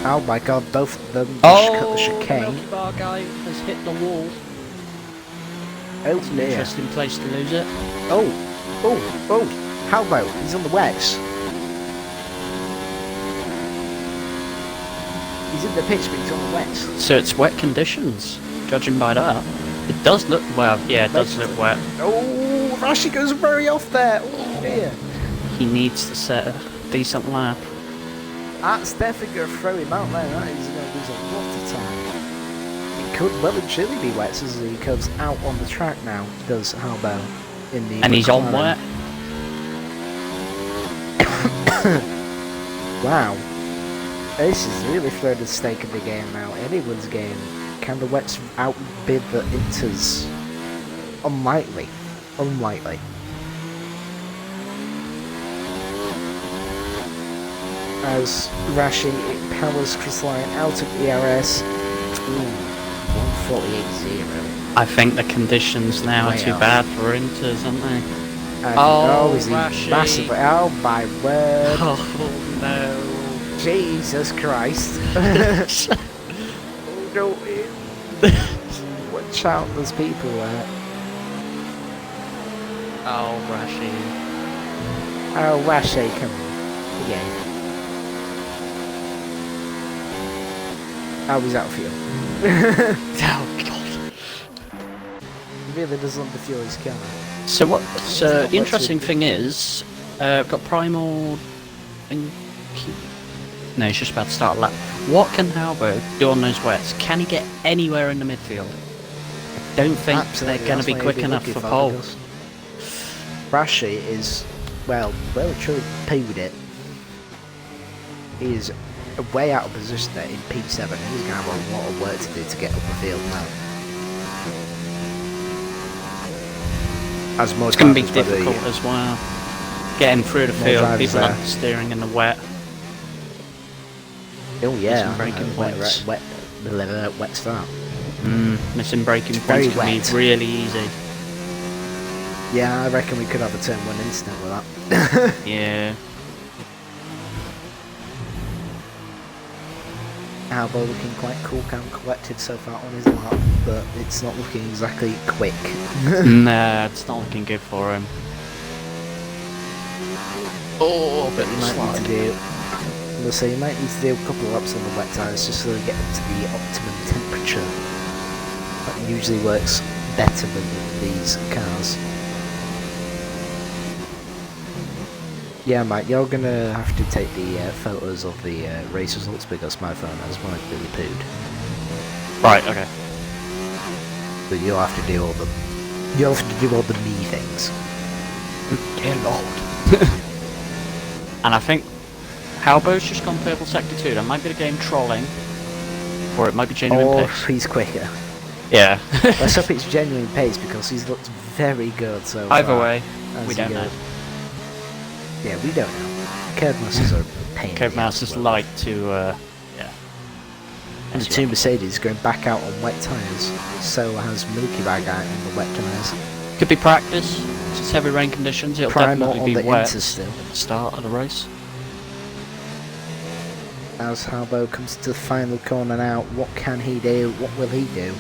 Oh my god, both of them just cut the The chicane. Milky Bar guy has hit the wall. Oh It's an dear. interesting place to lose it. Oh, how about he's on the wets? He's in the pitch, but he's on the wets. So it's wet conditions, judging by that. It does look, well, yeah, it does look wet. Oh, Rashi goes very off there. Oh dear. He needs to set a decent lap. That's definitely going to throw him out there. That is going to lose a lot of time. It could well and truly be wet as he comes out on the track now, does Halbo in the And he's on McLaren. wet. Wow. This is really throwing a stake in the game now. Anyone's game. Can the wets outbid the inters? Unlikely. Unlikely. As Rashi powers Crystalline out of ERS. Ooh, 148.0. I think the conditions now are Way too off. bad for Inters, aren't they? Oh, is he Rashi. massively? Oh my word. Oh no. Jesus Christ. Oh no. Watch out, there's people there. Oh, Rashi. Oh, Rashi, come on. Again. Oh, he's out of fuel. Oh god. He really does love the fuel he's killing. So what? So What's the interesting with- thing is, I've got Primal. And no, he's just about to start a lap. What can Halbo do on those wets? Can he get anywhere in the midfield? I don't think Absolutely, they're going to be that's what quick he'd enough looking for pole. because Rashi is, well truly pooed it. He is way out of position there in P7. He's going to have a lot of work to do to get up the field now. As most It's going to be drivers, by the way, difficult as well. Getting through the More field, drivers people there. are steering in the wet. Oh yeah, Missing braking points. Wet start. Missing braking Very points can wet. be really easy. Yeah, I reckon we could have a turn 1 incident with that. Yeah. Albo looking quite cool, calm, collected so far on his lap, but it's not looking exactly quick. Nah, it's not looking good for him. Oh, But you might need to do. We'll say you might need to do a couple of laps on the wet tyres just so they get to the optimum temperature. That usually works better than these cars. Yeah, Mike, you're gonna have to take the photos of the race results because my phone has one really pooed. Right, okay. But you'll have to do all the. You'll have to do all the me things. Dear Lord. And I think Halbo's just gone purple sector 2. That might be the game trolling, or it might be genuine Or pace. he's quicker. Yeah. Let's hope it's genuine pace because he's looked very good so Either far way, as we he don't know. goes. Yeah, we don't know. Curve masters are a pain. in Curve the ass Masters as well. like to, yeah. And the two Mercedes going back out on wet tyres. So has Milky Bag out on the wet tyres. Could be practice. It's heavy rain conditions. It'll Primal definitely on be the wet Inter still. at the start of the race. As Halbo comes to the final corner now, what can he do? What will he do?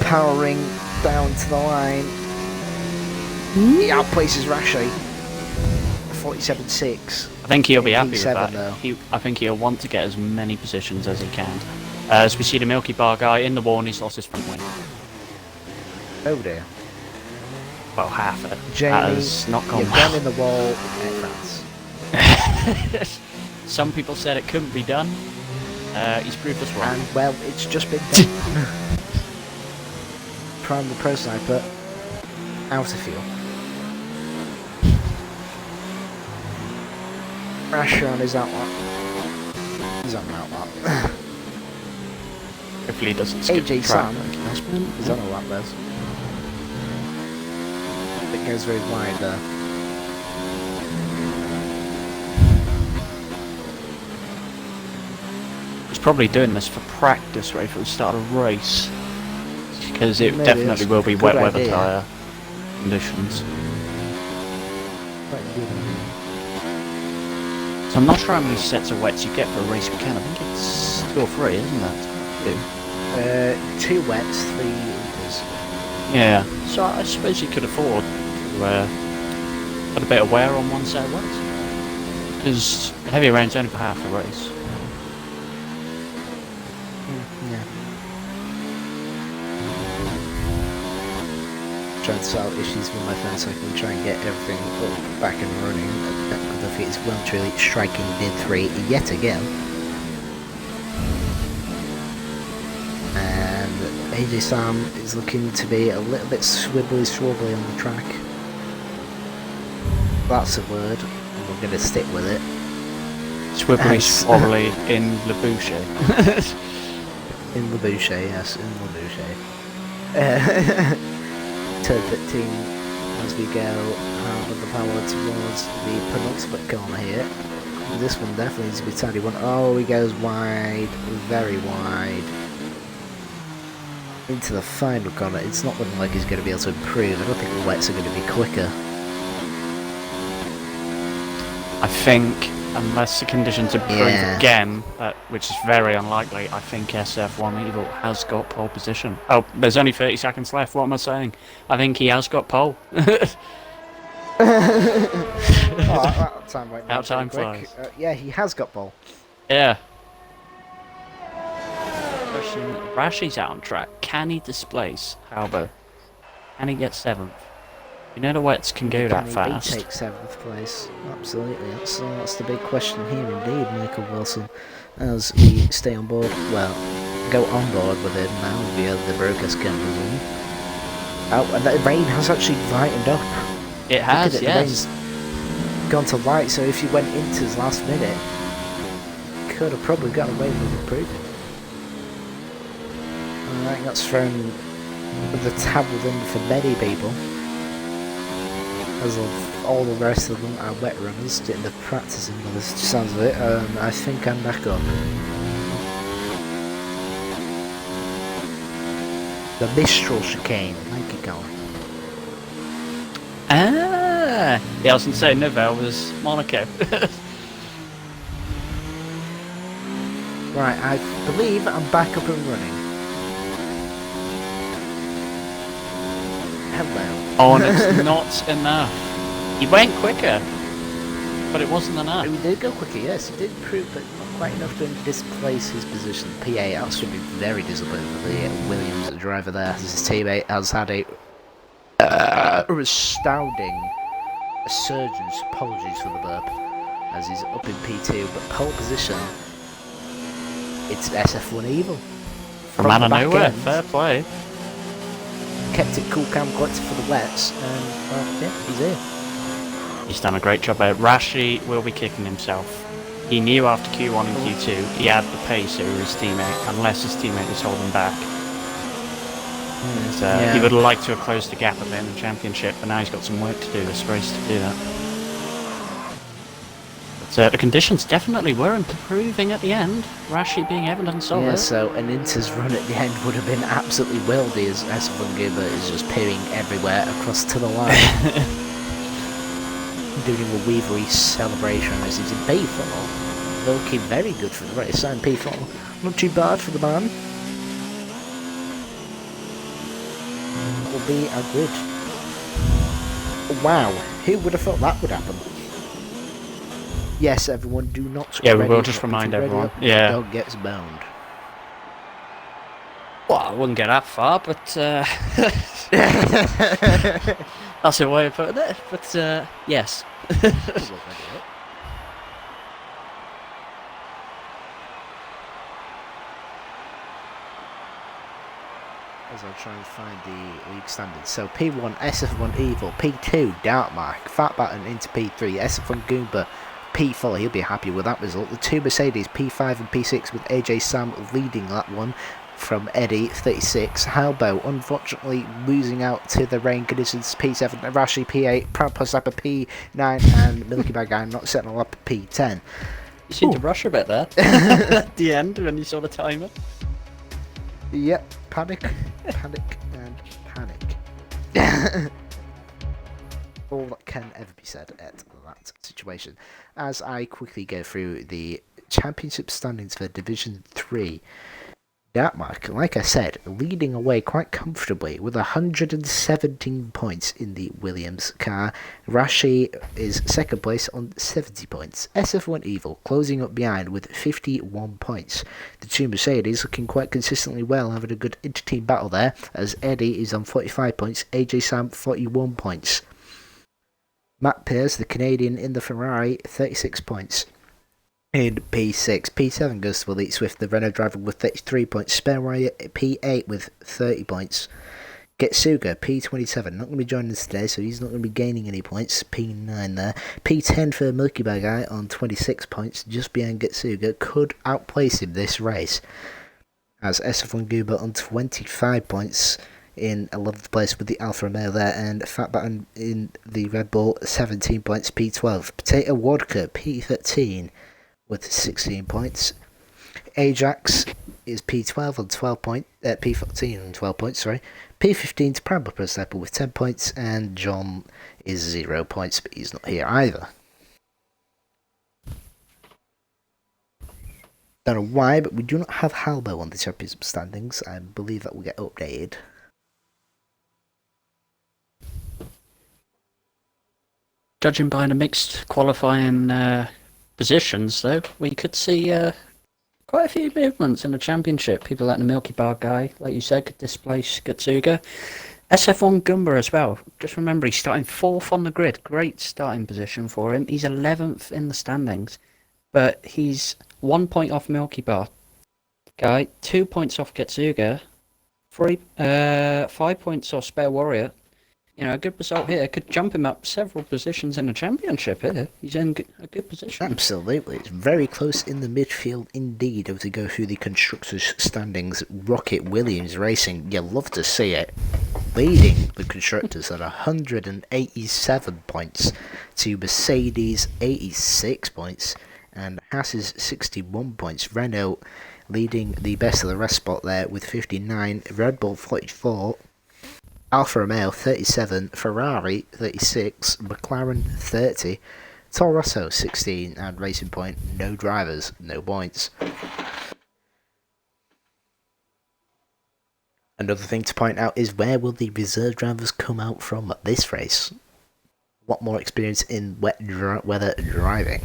Powering down to the line. He outplaces Rashi. 47.6. I think he'll be happy with P7 that. though. I think he'll want to get as many positions as he can. As we see the Milky Bar guy in the wall and he's lost his front wing. Oh dear. Well, half it. Jamie, That has not gone you've well. gone in the wall at France. Some people said it couldn't be done. He's proved us wrong. And well, it's just been done. Prime the Pro Sniper out of fuel. Rashon is out lap. He's on that lap. Hopefully he doesn't skip AJ the track Sam like he has been. is on a lap though. It goes very wide there. He's probably doing this for practice right for the start of a race. Because it Maybe definitely that's will be a wet good weather idea. tyre conditions. Quite good. So I'm not sure how many sets of wets you get for a race weekend. I think it's 2 or 3, isn't it? 2 wets, 3 liters. Yeah. So I suppose you could afford to put a bit of wear on one set of wets. Because heavy rain's only for half the race. Yeah. Trying to solve issues with my phone so I can try and get everything up, back and running. Because I think it's well truly striking mid 3 yet again. And AJ Sam is looking to be a little bit swibbly on the track. That's a word, and we're going to stick with it. Swibbly, Yes. swobbly in Le Boucher. In Le Boucher, yes, in Le Boucher. Turn 15 as we go out of the power towards the penultimate corner here. This one definitely needs to be tidy one. Oh, he goes wide, very wide. Into the final corner. It's not looking like he's going to be able to improve. I don't think the wets are going to be quicker. I think, unless the conditions improve Yeah. again, which is very unlikely, I think SF1 Evil has got pole position. Oh, there's only 30 seconds left, what am I saying? I think he has got pole. Oh, that time went How pretty time quick. flies. Yeah, he has got ball. Yeah. Question, Rashi's out on track. Can he displace Halbo? Can he get 7th? You know the wets can go that Can he fast. take 7th place? Absolutely. That's the big question here indeed, Michael Wilson. As we stay on board, well, go on board with him now via the broadcast cameras on. Oh, and the rain has actually lightened up. It has, Look at it, yes. the rain's gone to light, so if you went into his last minute, could have probably got away with improving. I think that's thrown the towel in for many people. As of all the rest of them are wet runners, getting the practicing by the sounds of it. I think I'm back up. The Mistral chicane. Thank you, Colin. Yeah, I was going to say Nivelle was Monaco. Right, I believe I'm back up and running. Hello. Oh, and it's not enough. He went quicker, but it wasn't enough. He did go quicker, yes. He did improve, but not quite enough to displace his position. PA actually be very disappointed for the Williams driver there, as his teammate has had a astounding resurgence. Apologies for the burp, as he's up in P2, but pole position. It's SF1 Evil. From out of nowhere, fair play. Kept it cool, calm, collected for the wets, and yeah, he's here. He's done a great job there. Rashi will be kicking himself. He knew after Q1 and Q2 he had the pace over his teammate, unless his teammate was holding back. He would have liked to have closed the gap a bit in the championship, but now he's got some work to do this race to do that. But the conditions definitely were improving at the end, Rashi being evidence of it. Yeah, so an Inter's run at the end would have been absolutely wildy, as Esteban Gilbert is just peering everywhere across to the line. Doing a Weavery celebration as he's in P4. Looking very good for the race, and P4 not too bad for the man. Will be a grid. Wow, who would have thought that would happen? Yes, everyone, do not. Yeah, we will just remind everyone. Yeah. Don't get boned. Well, I wouldn't get that far, but that's a way of putting it. But yes. As I try and find the league standards. So P1, SF1 Evil, P2, Dartmark, Fat Batten into P3, SF1 Goomba, P4, he'll be happy with that result. The two Mercedes, P5 and P6, with AJ Sam leading that one from Eddie, 36. Halbo, unfortunately, losing out to the rain conditions, P7, Rashi, P8, Proud Postapper, P9, and Milky Bag Guy not setting all up P10. You seemed to rush a bit there at the end when you saw the timer. Yep, panic, panic, and panic. All that can ever be said at that situation. As I quickly go through the championship standings for Division 3, Dartmark, like I said, leading away quite comfortably with 117 points in the Williams car. Rashi is second place on 70 points. SF1 Evil closing up behind with 51 points. The two Mercedes looking quite consistently well, having a good inter-team battle there, as Eddie is on 45 points, AJ Sam 41 points. Matt Pearce, the Canadian in the Ferrari, 36 points. In P6, P7 goes to Elite Swift, the Renault driver with 33 points. Spare Wire, P8 with 30 points. Getsuga, P27, not going to be joining us today, so he's not going to be gaining any points. P9 there. P10 for Milky Bag Guy on 26 points, just behind Getsuga. Could outplace him this race. As SF1 Goober on 25 points in 11th place with the Alfa Romeo there, and Fat Batten in the Red Bull, 17 points, P12. Potato Vodka, P13 with 16 points. Ajax is P12 on 12 points, P14 on 12 points, sorry. P15 to Pramble Prestapper with 10 points, and John is 0 points, but he's not here either. Don't know why, but we do not have Halbo on the championship standings. I believe that will get updated. Judging by the mixed qualifying positions, though, we could see quite a few movements in the championship. People like the Milky Bar Guy, like you said, could displace Gatsuga. SF1 Gumba as well. Just remember, he's starting 4th on the grid. Great starting position for him. He's 11th in the standings, but he's 1 point off Milky Bar Guy, 2 points off Gatsuga, 5 points off Spare Warrior. You know, a good result here could jump him up several positions in the championship here. He's in a good position. Absolutely. It's very close in the midfield indeed as we go through the constructors' standings. Rocket Williams Racing, you love to see it. leading the constructors at 187 points to Mercedes 86 points and Haas's 61 points. Renault leading the best of the rest spot there with 59, Red Bull 44, Alfa Romeo 37, Ferrari 36, McLaren 30, Toro Rosso 16, and Racing Point no drivers, no points. Another thing to point out is where will the reserve drivers come out from at this race? A lot more experience in wet weather driving.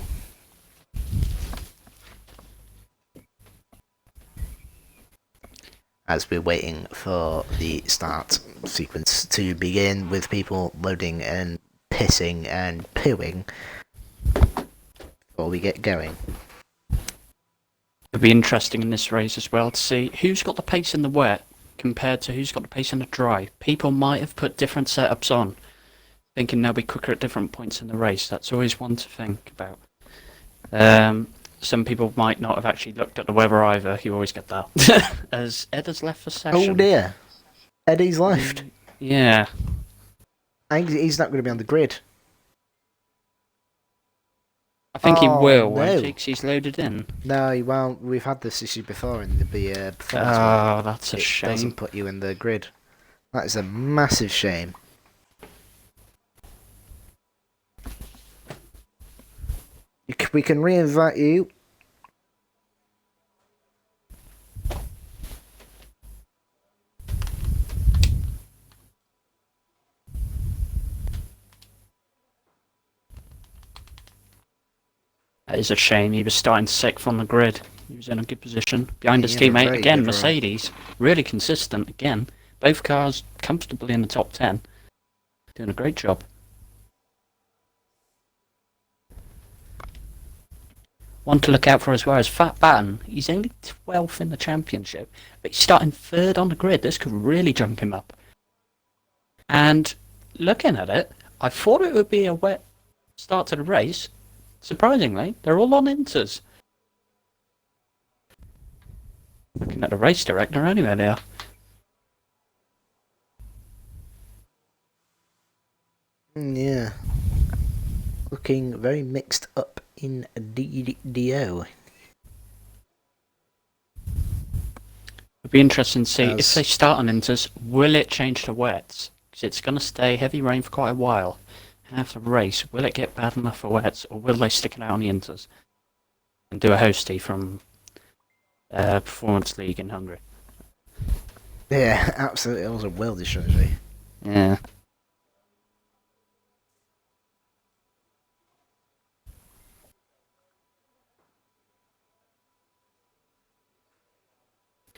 As we're waiting for the start sequence to begin with people loading and pissing and pooing before we get going. It'll be interesting in this race as well to see who's got the pace in the wet compared to who's got the pace in the dry. People might have put different setups on, thinking they'll be quicker at different points in the race. That's always one to think about. Some people might not have actually looked at the weather either. You always get that. As Ed has left for session. Oh dear. Eddie's left. Yeah. I think he's not going to be on the grid. I think he will, no. won't he? 'Cause he's loaded in. No, he won't. We've had this issue before in the performance. Oh, that's a It shame. doesn't put you in the grid. That is a massive shame. We can re-invite you. That is a shame. He was starting sixth on the grid. He was in a good position. Behind his Yeah, teammate very again, good run. Mercedes. Really consistent again. Both cars comfortably in the top 10. Doing a great job. One to look out for as well is Fat Batten. He's only 12th in the championship, but he's starting third on the grid. This could really jump him up. And looking at it, I thought it would be a wet start to the race. Surprisingly, they're all on inters. Looking at the race director anyway there. Yeah. Looking very mixed up in DDO. It'll be interesting to see if As- they start on inters, will it change to wets? Because it's going to stay heavy rain for quite a while. After the race, will it get bad enough for wets, or will they stick it out on the inters and do a hostie from Performance League in Hungary? Yeah, absolutely. That was a world strategy. Yeah.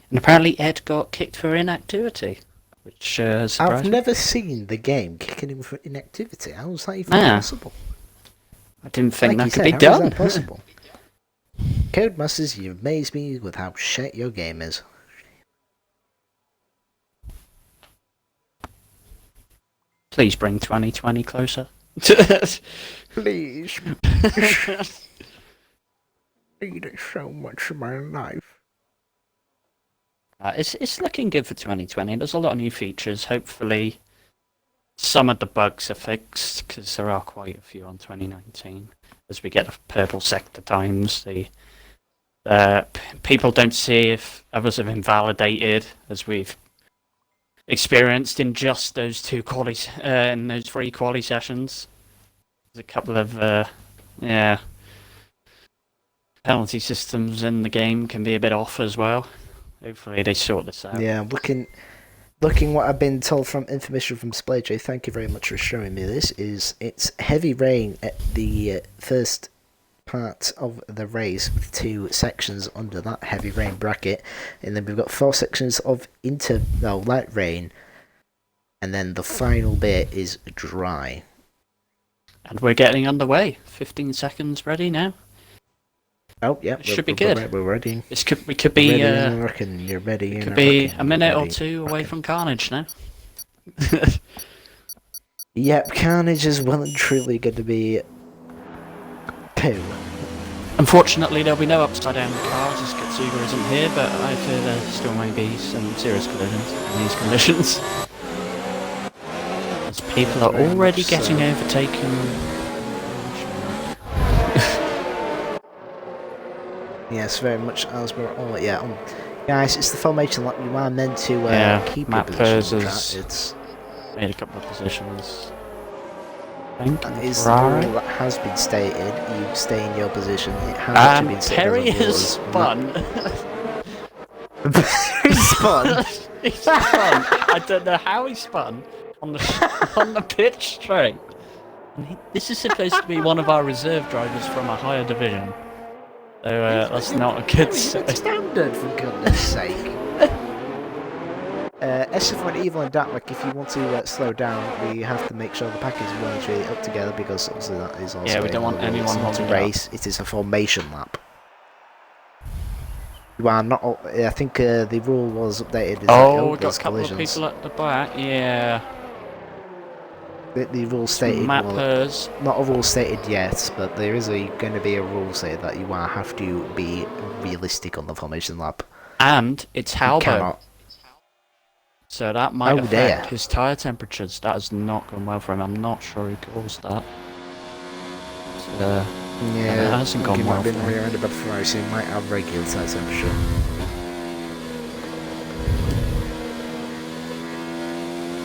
And apparently Ed got kicked for inactivity, which I've surprised me. never seen the game kicking him for inactivity. How is that even Ah. possible? I didn't think Like that you could said, be how is done. that possible? Codemasters, you amaze me with how shit your game is. Please bring 2020 closer. Please. Need it so much in my life. It's looking good for 2020. There's a lot of new features. Hopefully, some of the bugs are fixed, because there are quite a few on 2019. As we get the purple sector times, the people don't see if others have invalidated, as we've experienced in just those in those 3 quali sessions. There's a couple of penalty systems in the game can be a bit off as well. Hopefully they sort this out. Yeah, looking what I've been told from information from Splayjay, thank you very much for showing me this, is it's heavy rain at the first part of the race with 2 sections under that heavy rain bracket, and then we've got 4 sections of light rain, and then the final bit is dry. And we're getting underway. 15 seconds ready now. Oh, yeah. Should be good. We're ready. We could be Ready, I reckon you're ready. could be a minute or 2 away from carnage now. Yep, Carnage is well and truly going to be poo. Unfortunately, there'll be no upside down cars as Katsuga isn't here, but I fear there still may be some serious collisions in these conditions. People are already getting overtaken. Yes, very much as we're all guys, it's the formation lap. You are meant to keep your Matt position. Pers It's made a couple of positions. I think that is the rule that has been stated. You stay in your position. It has actually been stated. Perry as a rule has as spun. He spun. He spun. I don't know how he spun on the pitch straight. And this is supposed to be one of our reserve drivers from a higher division. So that's not a good standard, for goodness sake. SF1 Evil and Datwick, if you want to slow down, we have to make sure the package runs really up together, because obviously that is also we don't want anyone not a holding race, it is a formation lap. You are not. I think the rule was updated. We got a couple of people at the back. Yeah. The rule stated. Mappers. Not a rule stated yet, but there is going to be a rule stated that you have to be realistic on the formation lap. And it's Halbo. So that might affect his tyre temperatures. That has not gone well for him. I'm not sure who caused that. So, yeah, it hasn't gone well for him. Rear end of a Ferrari, so he might have regular tyre temperature.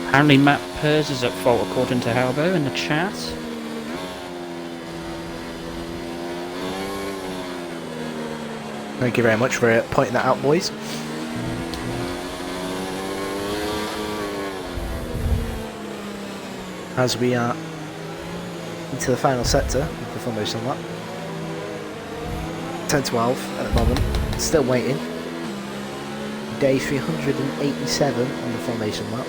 Apparently Matt Pers is at fault according to Halbo in the chat. Thank you very much for pointing that out, boys. As we are into the final sector of the formation lap. 10-12 at the moment, still waiting. Day 387 on the formation lap.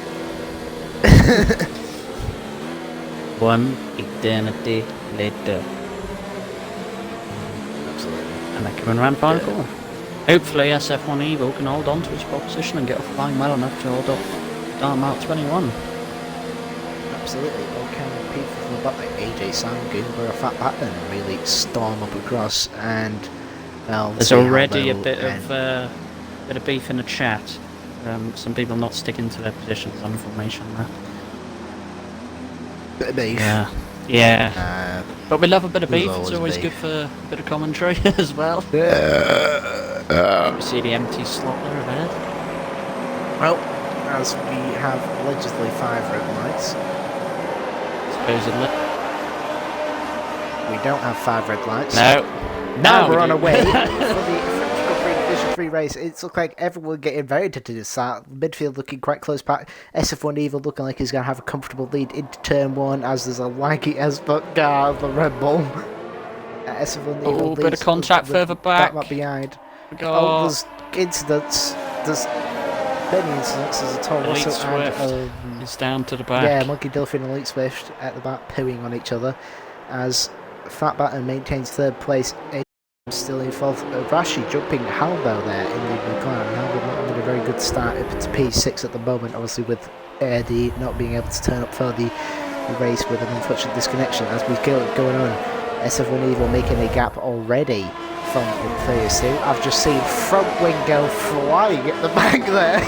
One eternity later. Absolutely. And they're coming around final corner. Hopefully SF1 Evil can hold on to his pole position and get off line well enough to hold off Dartmouth 21. Absolutely. Or can people from the back like AJ Sangun or a fat pattern really storm up across and there's already a bit of beef in the chat. Some people not sticking to their positions on formation there. Bit of beef. Yeah. But we love a bit of beef. It's always good for a bit of commentary as well. We see the empty slot there ahead. Well, as we have allegedly 5 red lights. Supposedly. We don't have 5 red lights. No. Now we're on our way for the French Grand Prix Division 3 race. It's looked like everyone getting very into this start. Midfield looking quite close back. SF1 Evil looking like he's going to have a comfortable lead into turn 1 as there's a laggy S-Buck guard of the Red Bull. SF1 Evil bit of contact further back. That behind. Oh, there's incidents. There's many incidents. There's a Tom Elite Russell Swift and is down to the back. yeah, Monkey Dolphin and Elite Swift at the back pooing on each other as Fat Batten maintains 3rd place. Still in 4th. Rashi jumping Halbo there in the McLaren. Halbo not having a very good start up to P6 at the moment, obviously with Eddie not being able to turn up for the race with an unfortunate disconnection. As we go going on, SF1 Evil making a gap already from the players too. I've just seen front wing go flying at the back there.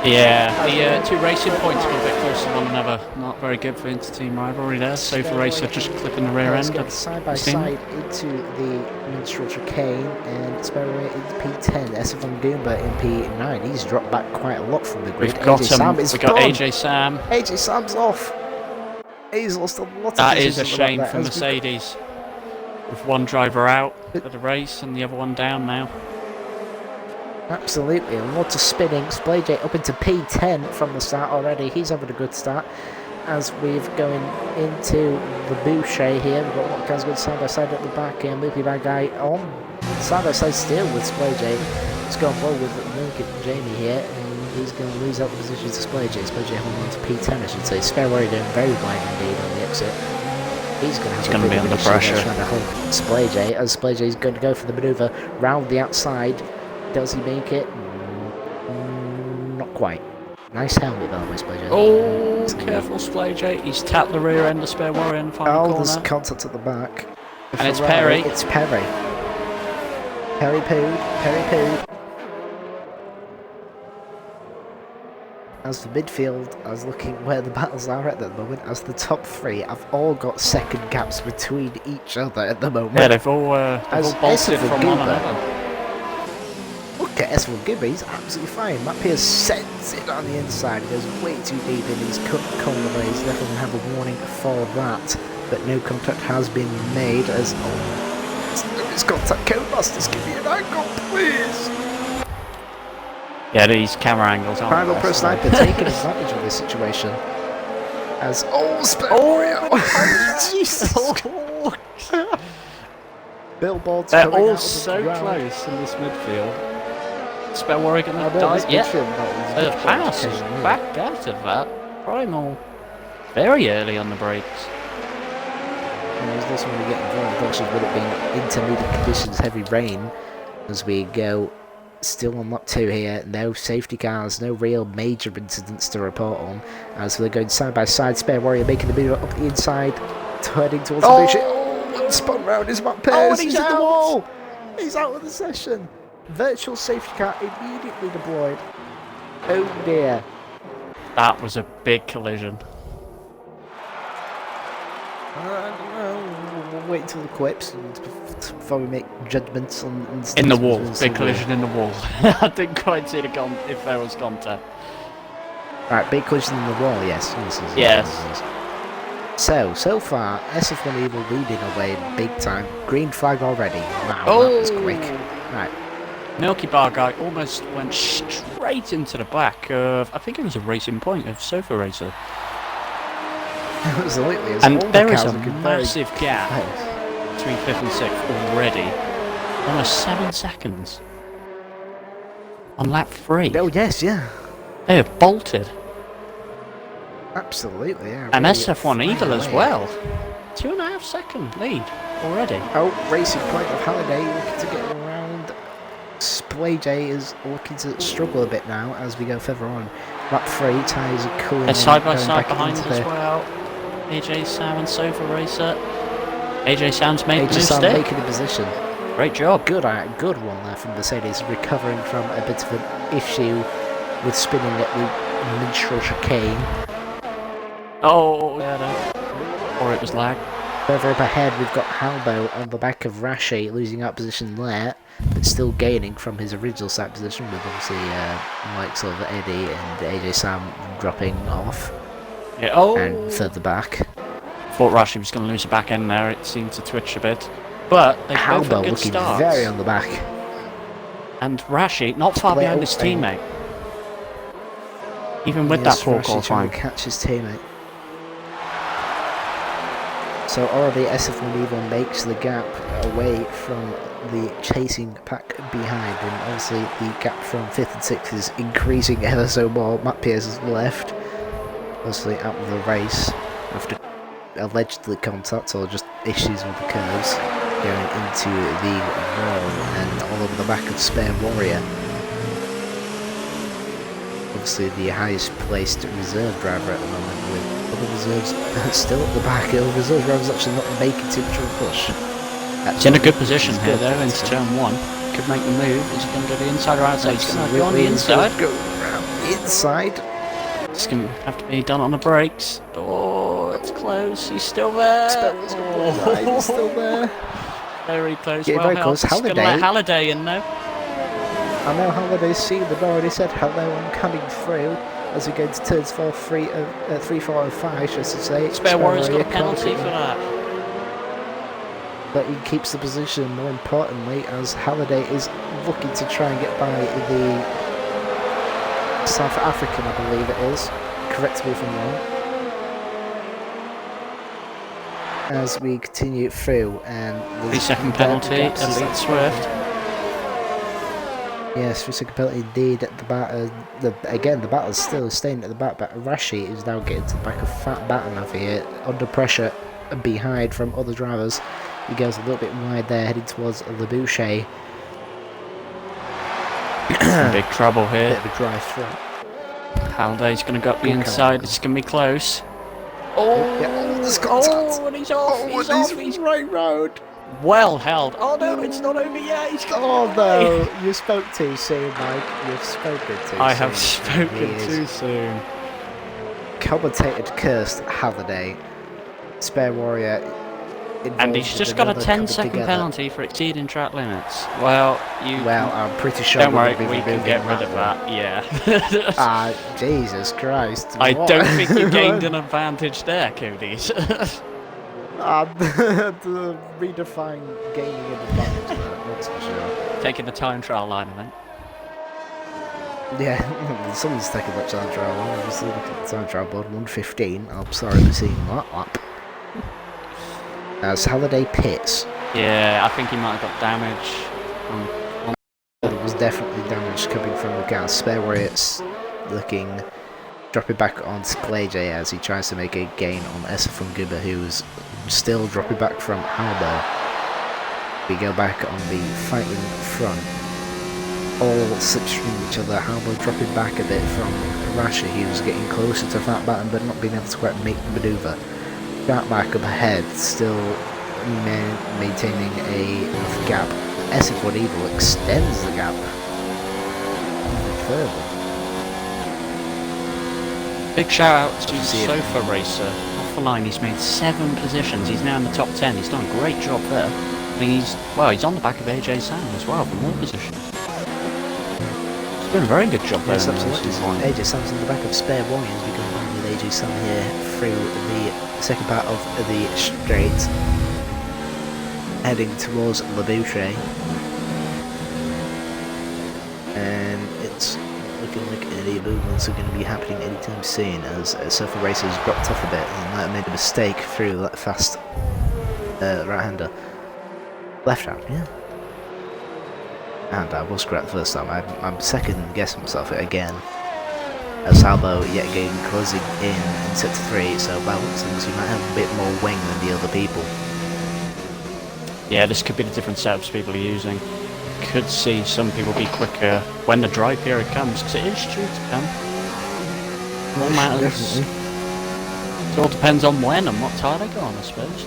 Yeah, the 2 racing points got a bit close to one another. Not very good for inter-team rivalry there. So for Racer just clipping the rear end. Side by side into the minstrel chicane and Sparrow into P10. SF1 Goomba in P9. He's dropped back quite a lot from the grid. We've got him. We've got AJ Sam. AJ Sam's off. He's lost a lot of That is a shame for Mercedes. With one driver out for the race and the other one down now. Absolutely, a lot of spinning. Splayjay up into P10 from the start already. He's having a good start. As we've going into the Boucher here, we've got Lockdown's good side by side at the back here. Milky Bad Guy on side by side still with Splayjay. He's going forward with Milky Jamie here, and he's going to lose out the position to Splayjay. Splayjay holding on to P10, I should say. Sparrow doing very wide indeed on the exit. He's going to be under pressure. Trying to hold Splayjay, as Splayjay's going to go for the manoeuvre round the outside. Does he make it? Not quite. Nice helmet, by the way, Splayjay. Oh, careful, Splayjay. He's tapped the rear end of Spare Warrior in the final corner. There's contact at the back. And it's Perry. It's Perry. Perry pooed. as the midfield, as looking where the battles are at the moment, as the top three have all got second gaps between each other at the moment. Yeah, they've all bolted from one another. Look at S1 Gibby, he's absolutely fine. Matt Pierce sends it on the inside, he goes way too deep in his cut corner there. He's definitely going to have a warning for that, but no contact has been made as it's contact. Codemasters, give me an angle, please. Yeah, these camera angles aren't Final the Pro best, Sniper taking advantage of this situation. As Jesus! Billboards They're coming all out so of the ground. close in this midfield. Spare Warrior gonna This die? Yeah. midfield battle is The pass is really. backed out of that. Primal very early on the brakes. And there's this one we get involved, obviously with it being intermediate conditions, heavy rain, as we go still on lap 2 here. No safety cars, no real major incidents to report on, as they're going side by side. Spare Warrior making the move up the inside, turning towards the big shit. And spun round his Matt Pierce. And he's He's at the out. wall. He's out of the session. Virtual safety car immediately deployed. Oh dear. That was a big collision. I don't know. We'll wait until the clips before we make judgments on In the wall, big collision in the wall. I didn't quite see if there was contact. Right, big collision in the wall, yes. Yes. So far, SF1 Evil leading away big time. Green flag already. Wow, Oh. that was quick. Right. Milky Bar guy almost went straight into the back of, I think it was a racing point of Sofa Racer. Absolutely. As And all the there is cars a looking very massive gap close. between 5th and 6th already. Almost 7 seconds. On lap 3. Oh, yes, yeah. They have bolted. Absolutely, yeah. And really SF1 Evil flying as away. well. 2.5 second lead already. Oh, racing point of Halliday looking to get around. Splay J is looking to struggle a bit now as we go further on. Lap 3, tyres are cooling. They're side by going side back behind into as the- well. AJ Sam and Sofa Racer. AJ Sam's made the AJ move Sam stick. making a position. Great job. Good one there from Mercedes, recovering from a bit of an issue with spinning at the minstrel chicane. Oh, yeah, no. Or it was lag. Further up ahead, we've got Halbo on the back of Rashi, losing out position there, but still gaining from his original side position, with obviously likes of Eddie and AJ Sam dropping off Yeah. Oh. and further back. Thought Rashi was going to lose the back end there. It seemed to twitch a bit. But they both Halbo had good looking starts. very on the back. And Rashi not far behind his teammate. Even with that poor Rashi trying qualifying. to catch his teammate. So already SF1 Evil makes the gap away from the chasing pack behind, and obviously the gap from 5th and 6th is increasing ever so more. Matt Pierce has left, obviously out of the race after allegedly contact or just issues with the curves, going into the wall and all over the back of Spare Warrior. Obviously the highest placed reserve driver at the moment, with other reserves still at the back. The reserve driver's actually not making too much of a push. He's in a good position here though into turn 1. Could make the move. Is he going to do the inside or outside? He's going to go on the inside. Go around the inside. It's going to have to be done on the brakes. Oh, it's close. He's still there. Sparrow's he's still there. Very close. Yeah, Well very close. helped. He's going to let Halliday in now. I know Halliday's seen the door and he said hello, I'm coming through as we go to turns 4, 3, 3, 4 and 5, I should say. Spare Warrior's got a Warrior penalty can't for that. But he keeps the position, more importantly, as Halliday is looking to try and get by the South African, I believe it is. Correct me if I'm wrong. As we continue through, and The second penalty, Elite Swift. Yes, 3-second penalty indeed at the back. Again, the battle's still staying at the back, but Rashi is now getting to the back of Fat Batten over here, under pressure behind from other drivers. He goes a little bit wide there, heading towards Le Boucher. Big trouble here. Bit of a drive through. Halliday's going to go up the inside. It's going to be close. Oh, yeah, there's contact. Oh, and he's off. He's right road. Well held. Oh no, it's not over yet. He's got Oh away. no, you spoke too soon, Mike. You've spoken too soon. I have He spoken is too soon. commentated cursed Halliday. Spare Warrior. And he's just got a 10-second penalty for exceeding track limits. Well, Well, I'm pretty sure. don't worry, we'll be we can removing get rid of that. Yeah. Jesus Christ. I what? don't think you gained an advantage there, Cody. The redefine gaining an advantage, that's for sure. Taking the time trial line, I think. Yeah, someone's taking that time trial on. Obviously, look at the time trial board, 1:15. I'm sorry for seeing that lap. So Halliday pits. Yeah, I think he might have got damage. There was definitely damage coming from the car. Spare Warriors looking, dropping back on Splay J as he tries to make a gain on Esafun Guba, who's still dropping back from Halbo. We go back on the fighting front. All slipstreaming each other. Halbo dropping back a bit from Rashi, he was getting closer to Fat Batten but not being able to quite make the manoeuvre. Fat back up ahead, still maintaining a gap. Esafun Evil extends the gap even further. Big shout out to Sofa Racer. Off the line, he's made 7 positions. He's now in the top 10. He's done a great job there. I mean, he's on the back of AJ Sam as well for more positions. He's doing a very good job there. Yes, absolutely. AJ Sam's in the back of Spare Warriors. We go on with AJ Sam here through the second part of the straight, heading towards La Bouche. And it's looking like any movements are going to be happening anytime soon, as Sofa Racer's dropped off a bit and might have made a mistake through that fast right-hander. Left hand, yeah. And I was correct the first time. I'm second guessing myself again. As Halbo yet again closing in sector 3, so by looks of things he might have a bit more wing than the other people. Yeah, this could be the different setups people are using. Could see some people be quicker when the dry period comes, because it is due to come. All matters. Definitely. It all depends on when and what tire they go on, I suppose.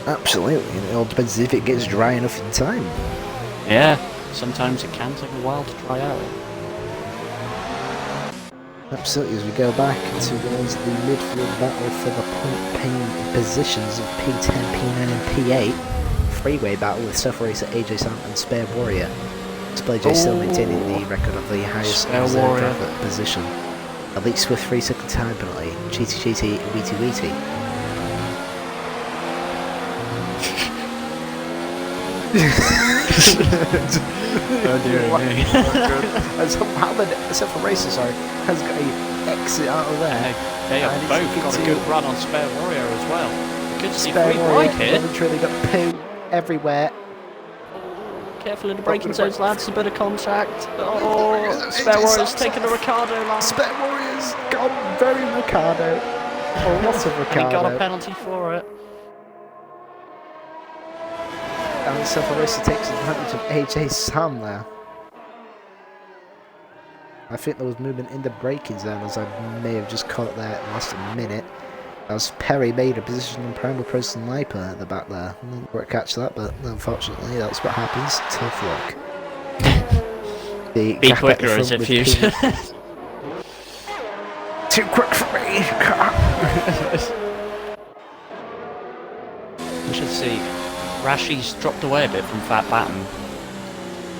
Absolutely, and it all depends if it gets dry enough in time. Yeah, sometimes it can take a while to dry out. Absolutely, as we go back towards the midfield battle for the point-paying positions of P10, P9 and P8. Freeway battle with Sofa Racer, AJ Sam and Spare Warrior. Splay J still maintaining the record of the highest reserve driver position. Elite Swift 3-second time penalty. Cheaty Cheaty, Weety Weety. Oh dear me. And Sofa Racer, sorry, has got a exit out of there. They have both got a good run on Spare Warrior as well. Good to see Spare free Warrior ride here. momentarily got poo everywhere. Careful in the braking zones, lads. A bit of contact. Oh, Spare Warrior's taking a Ricardo line. Spare Warrior's gone very Ricardo. A lot of Ricardo. And he got a penalty for it. And Sofa Racer takes advantage of AJ Sam there. I think there was movement in the braking zone, as I may have just caught there at the last minute. As Perry made a position on Primal Pro Sniper at the back there. I didn't quite catch that, but unfortunately that's what happens. Tough luck. Be quicker as if you... Too quick for me! We should see. Rashi's dropped away a bit from Fat Batten.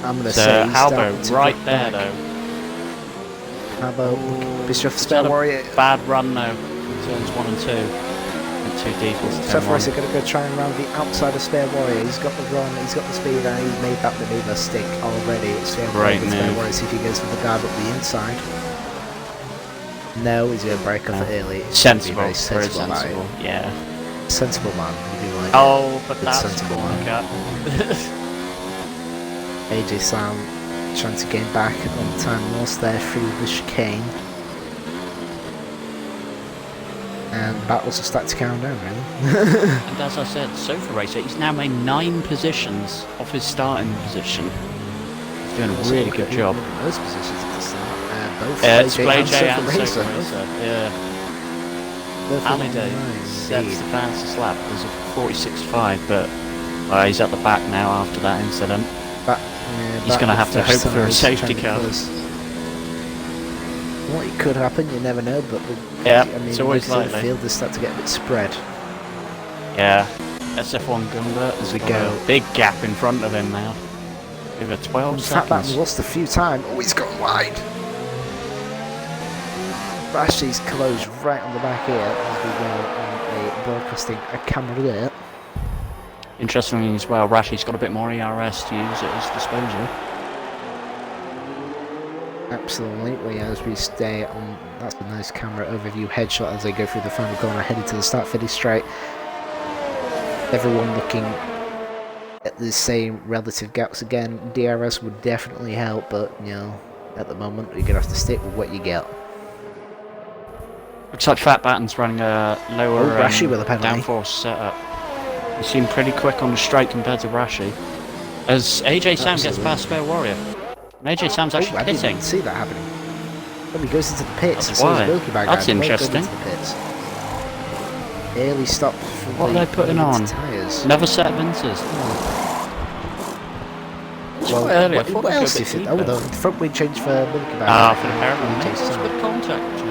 I'm going to So say Halbo right there though. Halbo, Bishop Still Spare a Warrior. bad run though. Turns 1 and 2. And 2 deep was turn Sofa 1. Racer going to go try and round the outside of Spare Warrior. He's got the run, he's got the speed, and he's made that manoeuvre stick already. It's Great Spare move. Warrior, see if he goes for the guard up the inside. No, he's going to break off it early. It's Sensible. very Very sensible. sensible. Yeah. Sensible man. You do like Oh, but Good that's sensible a one. cut. AJ Sam trying to gain back on the time lost there through the chicane. And battles are starting to count down, really. And as I said, Sofa Racer, he's now made 9 positions off his starting position. He's doing a really good job. Those positions at the start. Both It's AJ Play J and and Sofa Sofa Racer. Racer. Yeah. Both of them Halliday nice sets indeed. the fastest lap. There's a 46.5, but Well, he's at the back now after that incident. He's going to have to hope for a safety car. What it could happen, you never know, but yeah, I mean, it's always the likely. field is starting to get a bit spread. Yeah, SF1 Gunda As we go. A big gap in front of him now. Over 12 seconds. Fatback's lost a few times. Oh, he's gone wide. Rashi's closed right on the back here as we go on a broadcasting a camera there. Interestingly as well, Rashi's got a bit more ERS to use at his disposal. Absolutely, as we stay on, that's a nice camera overview headshot as they go through the final corner, headed to the start finish straight. Everyone looking at the same relative gaps again. DRS would definitely help, but you know, at the moment you're gonna have to stick with what you get. Looks like Fat Batten's running a lower Rashi with a penalty. downforce setup. He seemed pretty quick on the straight compared to Rashi. As AJ Sam gets past Spare Warrior. And AJ Sam's actually I pitting. didn't see that happening. When he goes into the pits, That's why. That's interesting. Early stops from What are they putting on? Tires. Another set of Vinces. Well, early. What else do you think? Oh, the front wing change for Milky Bag. Ah, for the pair of them. It's a good contact.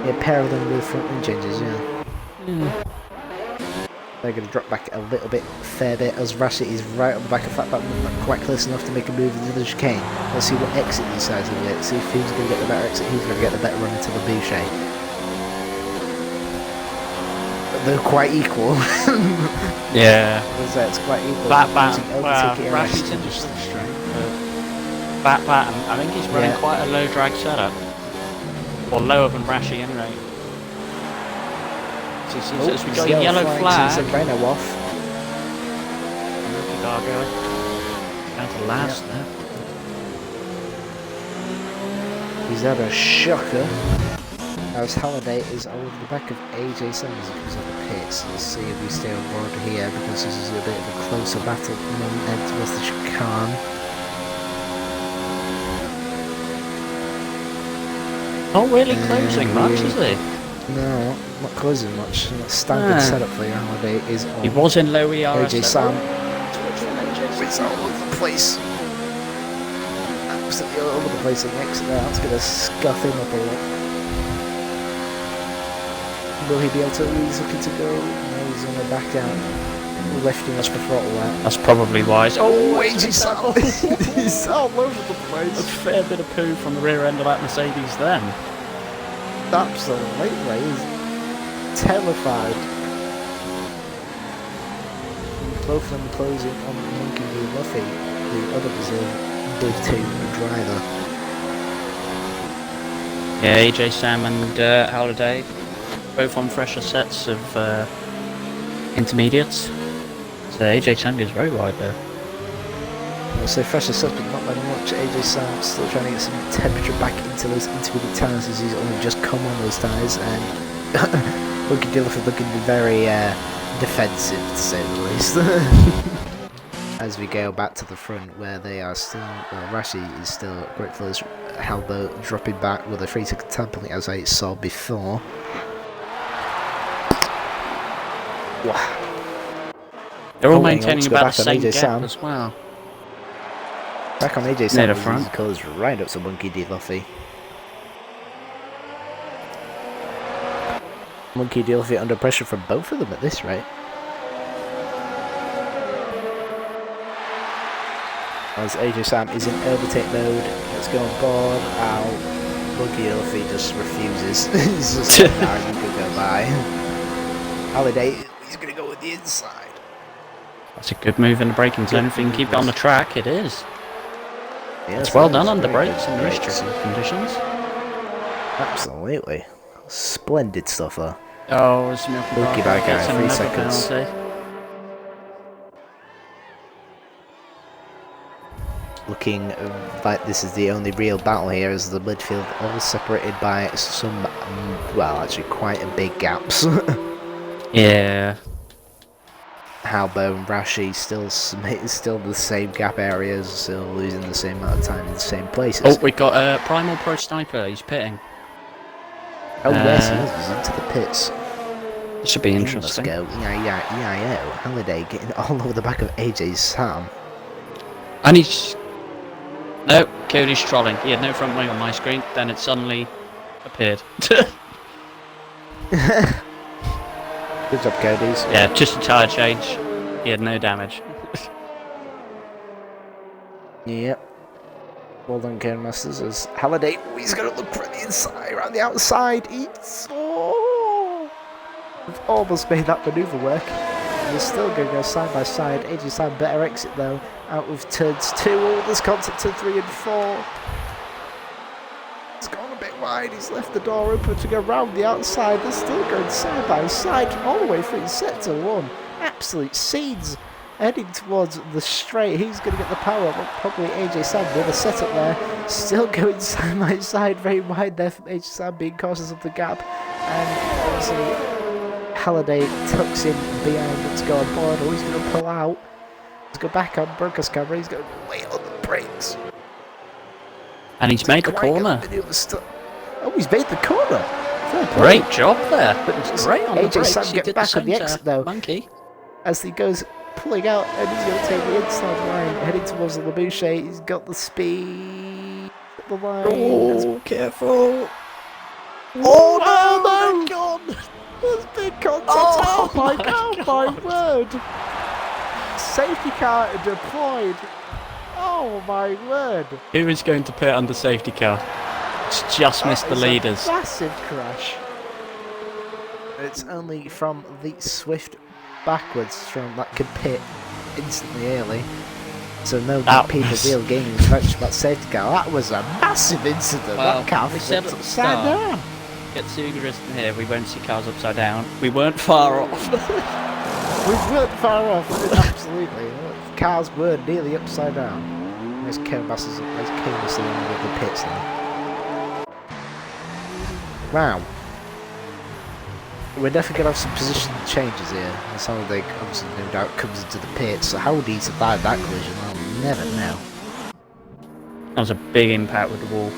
Yeah, pair of them with front wing changes, yeah. They're going to drop back a little bit, fair bit, as Rashi is right on the back of Fatback, not quite close enough to make a move into the chicane. Let's see what exit he decides to get. See if who's going to get the better exit, who's going to get the better run into the Boucher. But they're quite equal. Yeah. It's quite equal. Rashi's just straight. Bat, I think he's running quite a low drag setup. Or lower than Rashi anyway. As we got a yellow flag. Reno off. Gargo. Down to last there. He's had a shocker. As Halliday is over the back of AJ Sanders because of the pits. Let's see if we stay on board here because this is a bit of a closer battle at the moment. Head towards the chicane. Not really closing much, is he? No, not closing much. Standard setup for your Holiday is on. He was in low ERS. AJ Sam. It's all over the place. Absolutely all over the place. The exit there. That's going to scuff him up a lot. Will he be able to? He's looking to go. No, he's going to back down. Lifting us the throttle out. That's probably wise. Oh, AJ Sam. He's all over the place. A fair bit of poo from the rear end of that Mercedes then. Absolutely, he's terrified. Both of them closing on Monkey D. Luffy, the other Brazil Big 2 driver. Yeah, AJ Sam and Halliday, both on fresher sets of intermediates. So AJ Sam is very wide there. So fresher sets, but not very much. AJ Sam still trying to get some temperature back into those intermediate tyres as he's only just come on those tyres, and Monkey D. Luffy looking very defensive to say the least. As we go back to the front where they are still, Rashi is still grateful as Halbo dropping back with a 3-second tap penalty as I saw before. Wow. They're all maintaining about the same gap as well. Back on AJ Sam, he goes right up to Monkey D. Luffy. Monkey D. Luffy under pressure from both of them at this rate. As AJ Sam is in overtake mode, let's go on board. Ow. Monkey D. Luffy just refuses. He's just like, nah, you could go by. Halliday, he's going to go with the inside. That's a good move in the braking zone. If you can keep it on the track, it is. Yeah, it's well done under brakes in these conditions. Absolutely. Splendid stuff there. Oh, it's Milky Bag guy, 3 seconds. Penalty. Looking like this is the only real battle here as the midfield all separated by some, well, actually quite a big gaps. Yeah. Halbo and Rashi still the same gap areas, still losing the same amount of time in the same places. Oh, we got Primal Pro Sniper, he's pitting. Oh yes, he's into the pits. It should be He must interesting. go, EIO, Halliday getting all over the back of AJ Sam. And he's... No, Cody's trolling. He had no front wing on my screen, then it suddenly appeared. Good job, Cody's. Yeah, just a tyre change. He had no damage. Yep. Well done, Karen Masters. As Halliday, he's going to look for the inside, around the outside. We've almost made that manoeuvre work. They're still going to go side by side. AJ Sam better exit though. Out of turns 2. Oh, there's contact to 3 and 4. It's gone a bit wide. He's left the door open to go round the outside. They're still going side by side all the way through sector 1. Absolute scenes. Heading towards the straight. He's going to get the power up. Probably AJ Sam with a setup there. Still going side by side. Very wide there from AJ Sam being cautious of the gap. And obviously Halliday tucks in behind to go on board. Oh, he's going to pull out. Let's go back on broadcast camera. He's going to go late on the brakes. And he's made the corner. Oh, he's made the corner. Great job there. But it's great on the AJ brakes. Sam He gets did back the on the same to exit though. Monkey. As he goes pulling out, and he's going to take the inside line, heading towards the Labouche. He's got the speed. The line. Oh, careful. Oh no, my God! There's big contact. Oh my my God, my word! Safety car deployed. Oh my word! Who is going to pit under safety car? It's just missed the It's leaders. A massive crash. It's only from the Swift backwards from that could pit instantly early. So no That people was- real gaining advantage about safety car. That was a massive incident. Well, that car we said flipped at the upside start. down. Get Sugarist in here, we won't see cars upside down. We weren't far off. We weren't far off, absolutely. The cars were nearly upside down. There's Kevin Bass's, there's Kevin in with the pits now. Wow. We're definitely going to have some position changes here. That's how they obviously no doubt comes into the pits. So how he survived that collision, I'll never know. That was a big impact with the wall.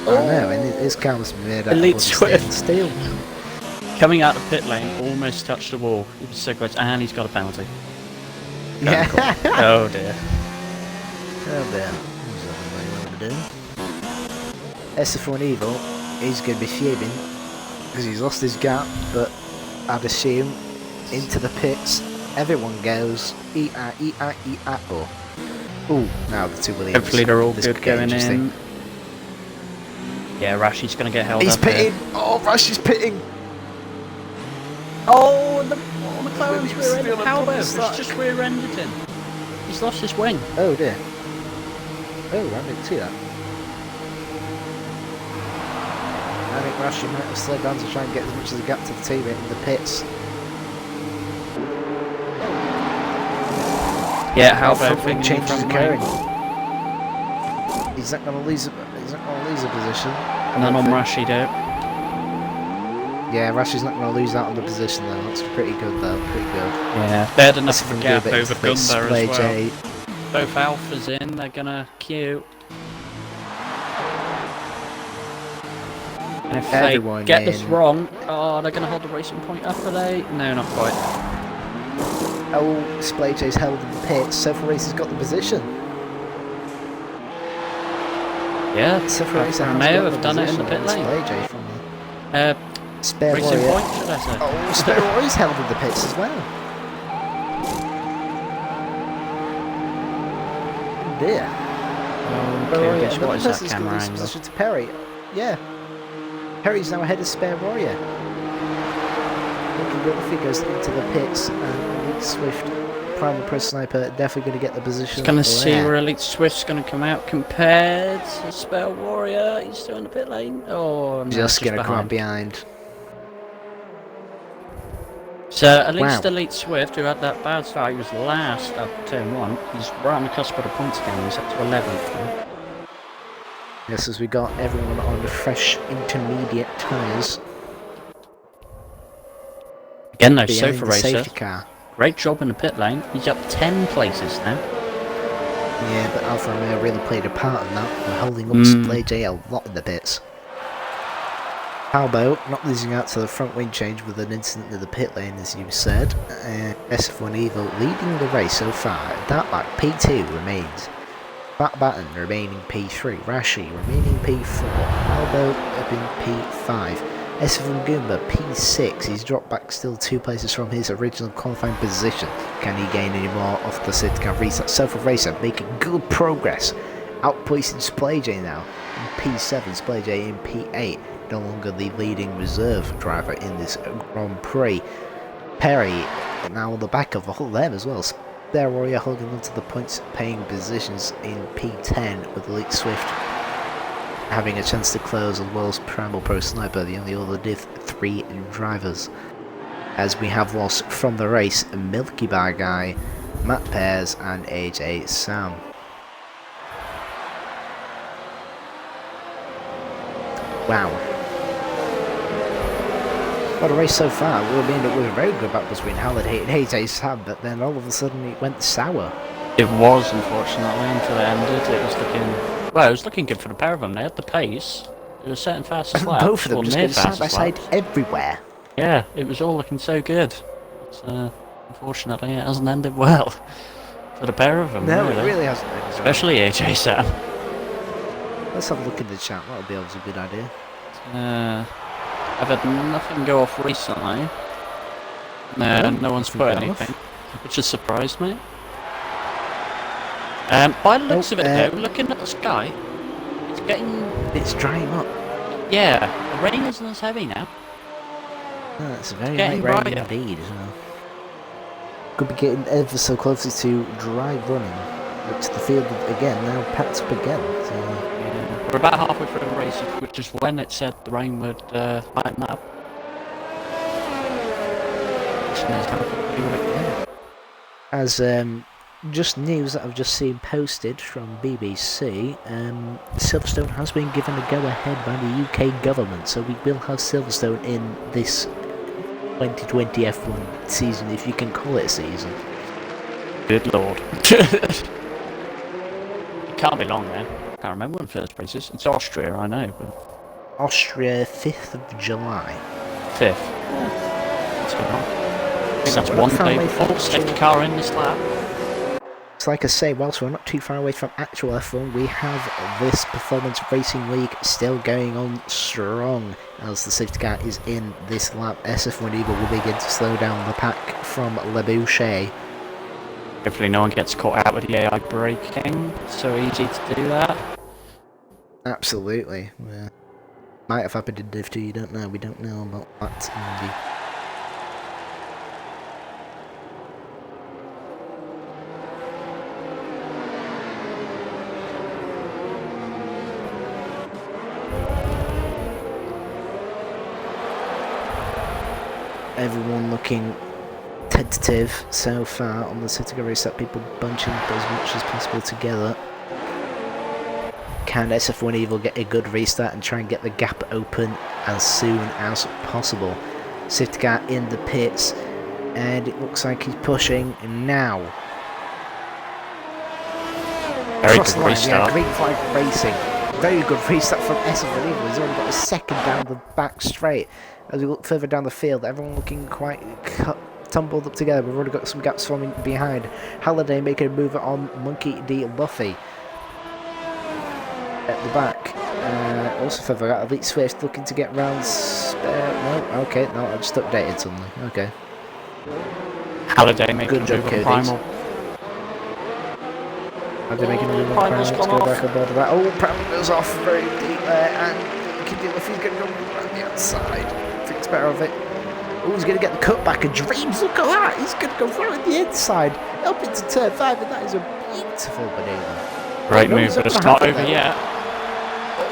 I know, and his car must be made out Elite of Swift. steel. Coming out the pit lane, almost touched the wall. He was so close, and he's got a penalty. Yeah. Oh dear. Oh dear. What are we doing? SF1 Evil, he's going to be fuming because he's lost his gap, but I'd assume into the pits everyone goes oh. Ooh, now the two Williams. Hopefully they're all This good could get going interesting. in. Yeah, Rashi's going to get held He's up pitting! here. Oh, Rush is pitting! Oh, the McLaren's Williams rear-ended still on Halbert. double It's stack. just rear-ended him. He's lost his wing. Oh dear. Oh, I didn't see that. I think Rashi might have slowed down to try and get as much as a gap to the teammate in the pits. Yeah, Halbert Front wing thinking changes front occurring. wing. He's not going to lose. He's not going to lose a position. None on Rashi though. Yeah, Rashi's not going to lose out on the position though. That's pretty good though. Pretty good. Yeah, they had enough Let's of a even gap do a bit over of the Gunther display, as well. Jay. Both Alphas in, they're gonna queue. And if Everyone they get this in. wrong, oh, they're gonna hold the racing point up, are they? No, not quite. Oh, Display J's held in the pits. Several races got the position. Yeah, Several races Romeo have done it in the pit lane. Display J from the spare Racing warrior. point, should I say? Oh, spare warrior's held in the pits as well. Dear. Oh, Warrior, okay, another what is that person's got camera this angle? position to Perry. Yeah. Perry's now ahead of spare warrior. Looking good if he goes into the pits and Elite Swift Primal Press Sniper definitely going to get the position. Just gonna see there. where Elite Swift's gonna come out compared to Spell Warrior. He's still in the pit lane. Oh, no, Just going to come up behind. behind. So at least Wow. Elite Swift, who had that bad start, he was last up turn 1. He's right on the cusp of the points again. He's up to 11th now. Yes, as we got everyone on the fresh intermediate tyres. Again, though, Behind Sofa the Racer, safety car. great job in the pit lane. He's up 10 places now. Yeah, but Alfa Romeo really played a part in that. We're holding up Mm. Display J a lot in the pits. Palbo not losing out to the front wing change with an incident in the pit lane, as you said. SF1 Evil leading the race so far. That lap P2 remains. Fat Batten remaining P3. Rashi remaining P4. Palbo up in P5. SF1 Goomba P6. He's dropped back still 2 places from his original qualifying position. Can he gain any more off the safety car restart? Self Racer making good progress. Outplacing Splay J now in P7. Splay J in P8. No longer the leading reserve driver in this Grand Prix. Perry now on the back of all them as well. Their Warrior holding on to the points paying positions in P10 with Elite Swift having a chance to close as well as Primal Pro Sniper, the only other Div 3 drivers. As we have lost from the race Milky Bar Guy, Matt Pears and AJ Sam. Wow. What a race so far. We ended up with a very good battle between Halliday and AJ Sam, but then all of a sudden it went sour. It was, unfortunately, until it ended. It was looking... Well, it was looking good for the pair of them. They had the pace. They were setting fastest laps. Both of them just going side by side everywhere. Yeah, it was all looking so good. But, unfortunately, it hasn't ended well for the pair of them. No, really. it really hasn't ended well. Especially AJ Sam. Let's have a look in the chat. That'll be always a good idea. I've had nothing go off recently. No one's put anything, which has surprised me. By the looks of it though, looking at the sky, it's getting... It's drying up. Yeah, the rain isn't as heavy now. Oh, it's a very light rain indeed, isn't it? Could be getting ever so closely to dry running, which the field again now packed up again. So. Yeah. We're about halfway through the race, which is when it said the rain would lighten up. As just news that I've just seen posted from BBC, Silverstone has been given a go-ahead by the UK government, so we will have Silverstone in this 2020 F1 season, if you can call it a season. Good lord. It can't be long then. I can't remember when first race is. It's Austria, I know. But... Austria, 5th of July. 5th? Yeah. That's good on. That's one day before safety car in this lap. So like I say, whilst we're not too far away from actual F1, we have this Performance Racing League still going on strong as the safety car is in this lap. SF1 Eagle will begin to slow down the pack from Le Boucher. Hopefully no one gets caught out with the AI braking. It's so easy to do that. Absolutely. Yeah. Might have happened in Div 2, you don't know. We don't know about that indeed. Everyone looking tentative so far on the safety car race, that people bunching up as much as possible together. Can SF1 Evil get a good restart and try and get the gap open as soon as possible? Safety car in the pits, and it looks like he's pushing now. Very good restart. Yeah, green flag racing. Very good restart from SF1 Evil. He's already got a second down the back straight. As we look further down the field, everyone looking quite tumbled up together. We've already got some gaps forming behind. Halliday making a move on Monkey D. Luffy at the back. Also further out, Elite Swift looking to get round. No, okay, no, I just updated suddenly. Okay. Halliday making good job, a move on Primal. Halliday making a move on Primal. Let's go back on board of that. Oh, Primal goes off very deep there, and Monkey D. Luffy's going to go around the outside. Thinks better of it. Oh, he's going to get the cut back, and Dreams, look at that! He's going to go right on the inside, up into turn 5, and that is a beautiful maneuver. Great move, but it's not over yet.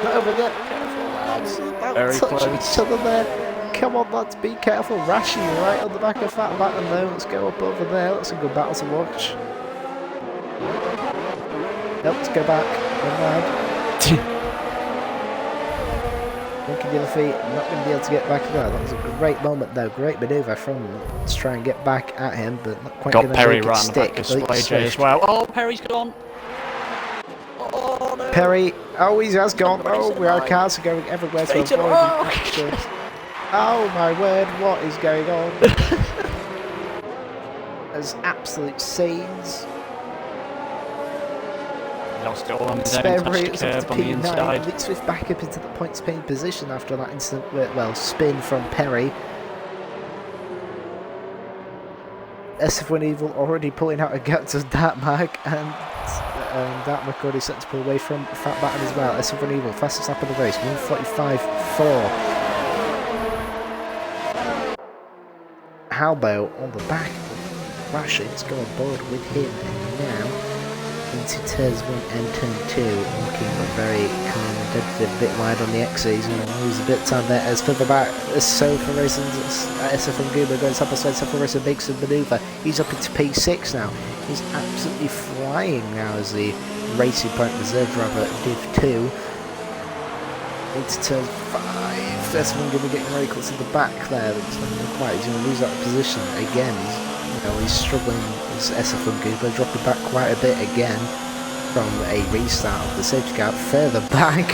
Not over yet. Careful, lads. Very touching close. each other there. Come on, lads, be careful. Rashi right on the back of Fat Batten though. Let's go up over there. That's a good battle to watch. Nope, let's go back. Never mind. Monkey the other feet, not going to be able to get back there. That was a great moment though, great manoeuvre from him to try and get back at him, but not quite going to Perry make it right on the stick. back of Splay J as well. Oh, Perry's gone. Oh no! Perry, oh, he has gone. Somebody's Oh, in our line. cars are going everywhere to Satan, avoid oh! the accidents. Oh my word, what is going on? There's absolute scenes. Lost it all on his own, Spare touched the Warriors up to curb on the P9. inside. Lead Swift back up into the points paying position after that instant, well, spin from Perry. SF1 Evil already pulling out a gap to Dartmark, and Dartmark already set to pull away from Fat Batten as well. SF1 Evil, fastest lap of the race, 1:45.4. Halbo on the back of Rashid's go on board with him, and now into turns 1 and turn 2, looking very calm and tentative, a bit wide on the exit. He's going to lose a bit of time there as further back as Sofa Racing, SF and Goober going side by side. Sofa Racing makes a manoeuvre. He's up into P6 now. He's absolutely flying now as the Racing Point reserve driver Div 2. Into turn 5. SF and Goober getting very close to the back there. Looks like quite. He's going to lose that position again. He's struggling as SF and Goober, dropping back quite a bit again from a restart of the safety car. Further back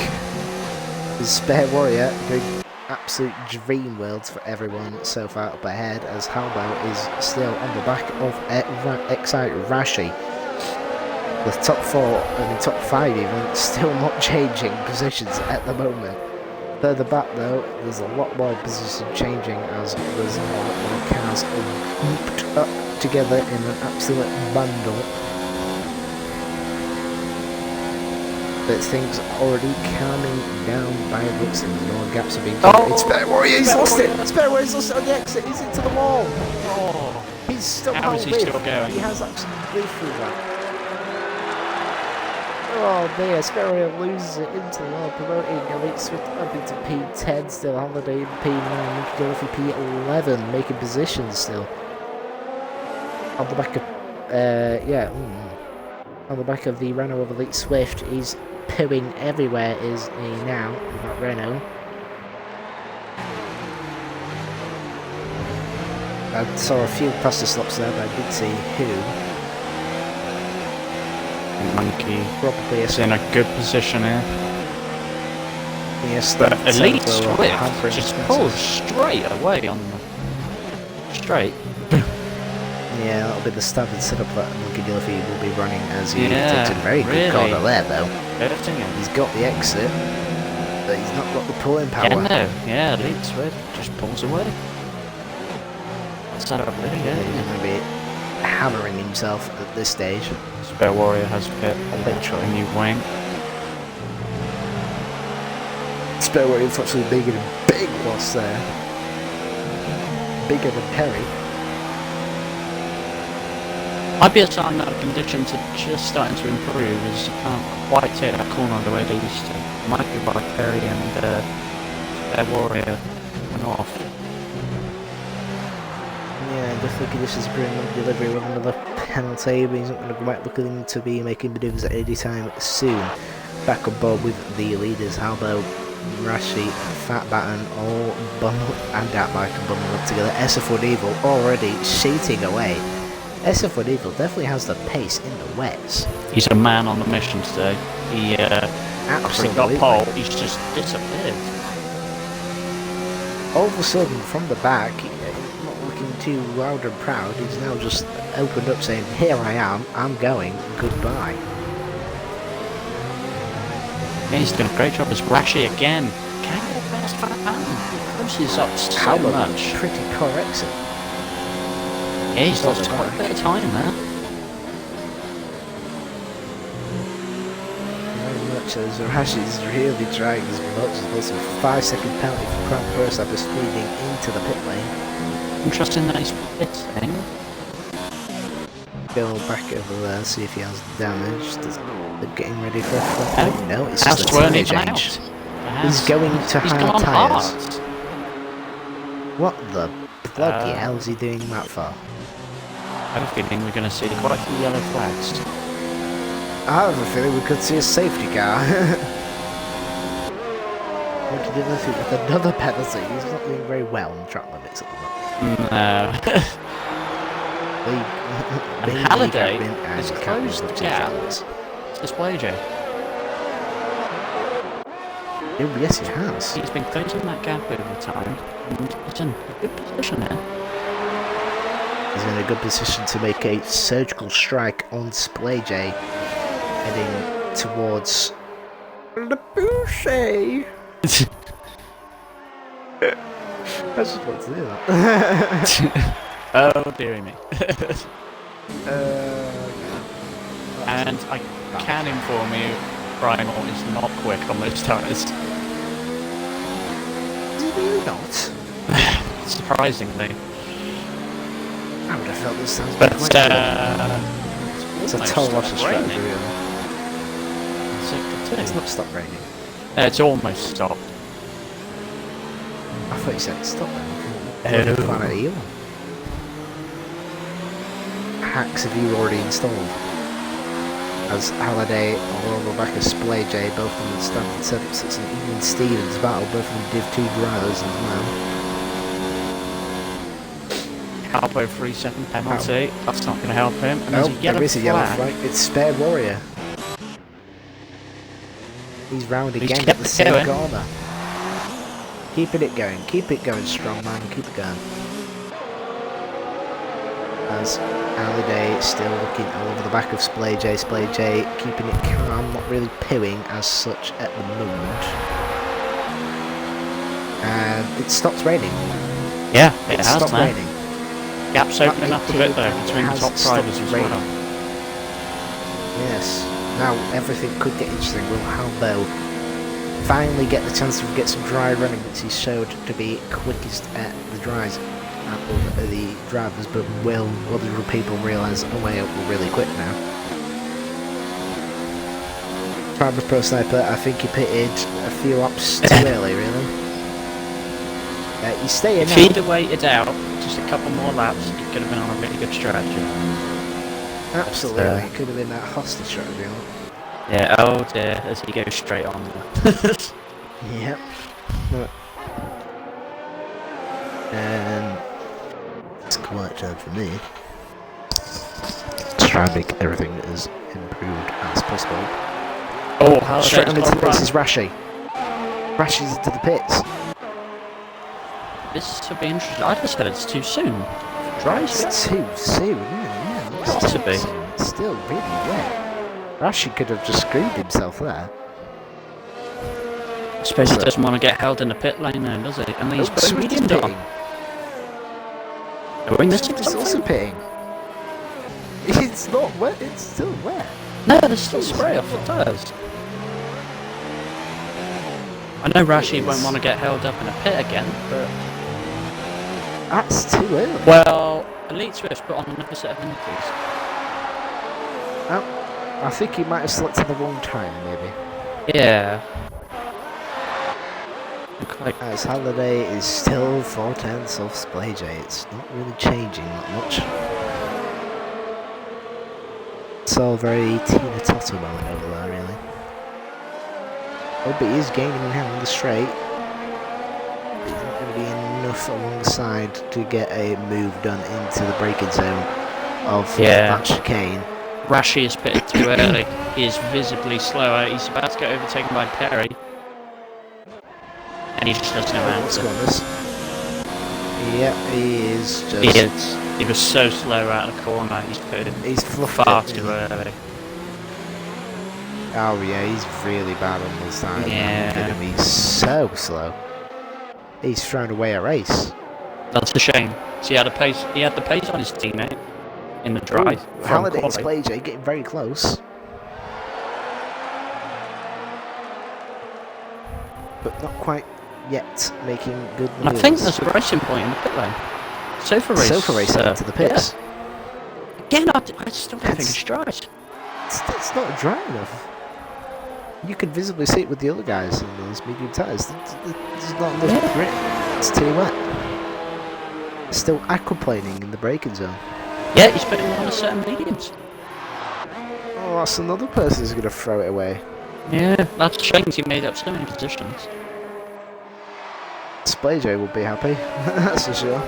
is Spare Warrior doing absolute dream worlds for everyone so far up ahead, as Halbo is still on the back of Excite Rashi. The top 4 and the top 5 even still not changing positions at the moment. Further back though, there's a lot more position changing as there's a lot more cars grouped up together in an absolute bundle. But things are already calming down by the looks of it. More gaps are being created. Spare Warrior, he's lost it! Spare Warrior's lost it on the exit, he's into the wall! Oh. He's still How is he still going? He has actually lived through that. Oh dear, Spare Warrior loses it into the wall, promoting Elite Swift up into P10 still, Holiday in P9, Dorothy P11, making positions still. On the back of, on the back of the Renault of Elite Swift, he's pooing everywhere, is he now, that Renault. I saw a few past the slops there, but I did see who. Monkey Probably is in a good position here. Yes, But Elite Swift just pulls straight away on the straight. Yeah, that'll be the standard setup that Monkey Gillify will be running as he takes a very good corner there though. He's got the exit, but he's not got the pulling power. Yeah, no. Yeah, Elite Swift just pulls away. Set up really good. He's going to be hammering himself at this stage. Spare Warrior has hit Literally. a new wing. Spare Warrior's actually making a big loss there. Bigger than Perry. Might be a sign that conditions are just starting to improve as you can't quite take that corner the way they used to. Might be by Perry and Spare Warrior went off. Yeah, definitely conditions bring delivery with another penalty, but he's not going to quite looking to be making maneuvers at any time soon. Back on board with the leaders, Halbo, Rashi, Fat Batten, all bundled, and Dartmark bundled up together. SF1 Evil already shooting away. SF1 Evil definitely has the pace in the wets. He's a man on the mission today. He after he got pole, he's just disappeared. All of a sudden, from the back, not looking too loud and proud, he's now just opened up saying, "Here I am, I'm going, goodbye." Yeah, he's done a great job as Rashi again. Can get past Fat Batten. Closes up so much. Pretty core exit. Yeah, he's lost quite a bit of time there. Very much as Rashi's really trying as much as possible. 5-second penalty for Crown First after speeding into the pit lane. Interesting that he's pitting. Go back over there, see if he has damage. They're getting ready for a front. No, it's just a tyre change. He's going to hard tyres. What the bloody hell is he doing that for? I have a feeling we're going to see quite a few yellow flags. I have a feeling we could see a safety car. What did he do with another penalty? He's not doing very well on the track limits at the moment. No. And Halliday has closed the gap. It's this Wager. Oh, yes, he has. He's been closing that gap over time, and he's in a good position here. He's in a good position to make a surgical strike on Splay J, heading towards the Boucher. I just want to do that. Oh, dearie me. And I can inform you, Primal is not quick on those tyres. Not. Surprisingly. I would have felt this sounds But, quite it's a total loss of strategy, raining. really. It's not stopped raining. It's almost stopped. I thought you said stop then. Oh. Planet Eel. Hacks have you already installed? As Halliday on the back of Splay J, both of them in standard setups, it's an Ian Stevens battle, both of them Div 2 drivers as well. Carbo 3-7 penalty, that's not going to help him. And Oh, there is a yellow flag. It's Spare Warrior. He's round again at the same corner. Keeping it going, strong man, keep it going. As Halliday still looking over the back of Splay J keeping it calm, not really pooing as such at the moment. And it stops raining. Yeah, it has stopped now. raining. Gap's opening up a bit there between the top drivers as well. Yes. Now everything could get interesting. Will Halbo finally get the chance to get some dry running, which he showed to be quickest at the dries of the drivers, but will other people realise, oh wait, we're really quick now. Private Pro Sniper, I think he pitted a few laps too early, really. He's staying If now. he'd have waited out just a couple more laps, he could have been on a really good strategy. Absolutely, it could have been that hostage strategy. Yeah, oh dear, as he goes straight on. Yep. And it's quite time for me to try and make everything as improved as possible. Oh, how straight into the pits is Rashi. Rashi's into the pits. This will be interesting. I just said it's too soon. Dries yet? It's too soon, yeah. Got to be. It's still really wet. Rashi could have just screwed himself there. I suppose he doesn't want to get held in the pit lane then, does he? And he's Sweet medium pitting. Are we missing It's also something? pitting. It's not wet, it's still wet. No, there's still spray off the tyres. I know Rashi won't want to get held up in a pit again, but... That's too early. Well, Elite Swift put on another set of penalties. Oh, I think he might have selected the wrong time, maybe. Yeah. Like, As Halliday is still 4/10 off Splay J, it's not really changing that much. It's all very Tina Toto moment over there, really. Oh, but he is gaining now on the straight. It's not going to be enough alongside to get a move done into the braking zone of that chicane. Rashi is pitted too early. He is visibly slower. He's about to get overtaken by Perry. And he just doesn't know how to. Yep, he is just... He was so slow out of the corner. He's pitted far too early. Oh yeah, he's really bad on this side. Yeah. He's so slow. He's thrown away a race. That's a shame. So he had the pace on his teammate in the drive. Halliday and Splay J getting very close. But not quite yet making good moves. I think there's a racing point in the pit lane. Sofa race into the pits. Yeah. Again, I still don't think it's dry. It's not dry enough. You can visibly see it with the other guys in those medium tyres. There's not enough grip. It's too wet. It's still aquaplaning in the braking zone. Yeah, he's putting on a set of mediums. Oh, that's another person who's going to throw it away. Yeah, that's a shame he made up so many positions. Splay J will be happy, that's for sure.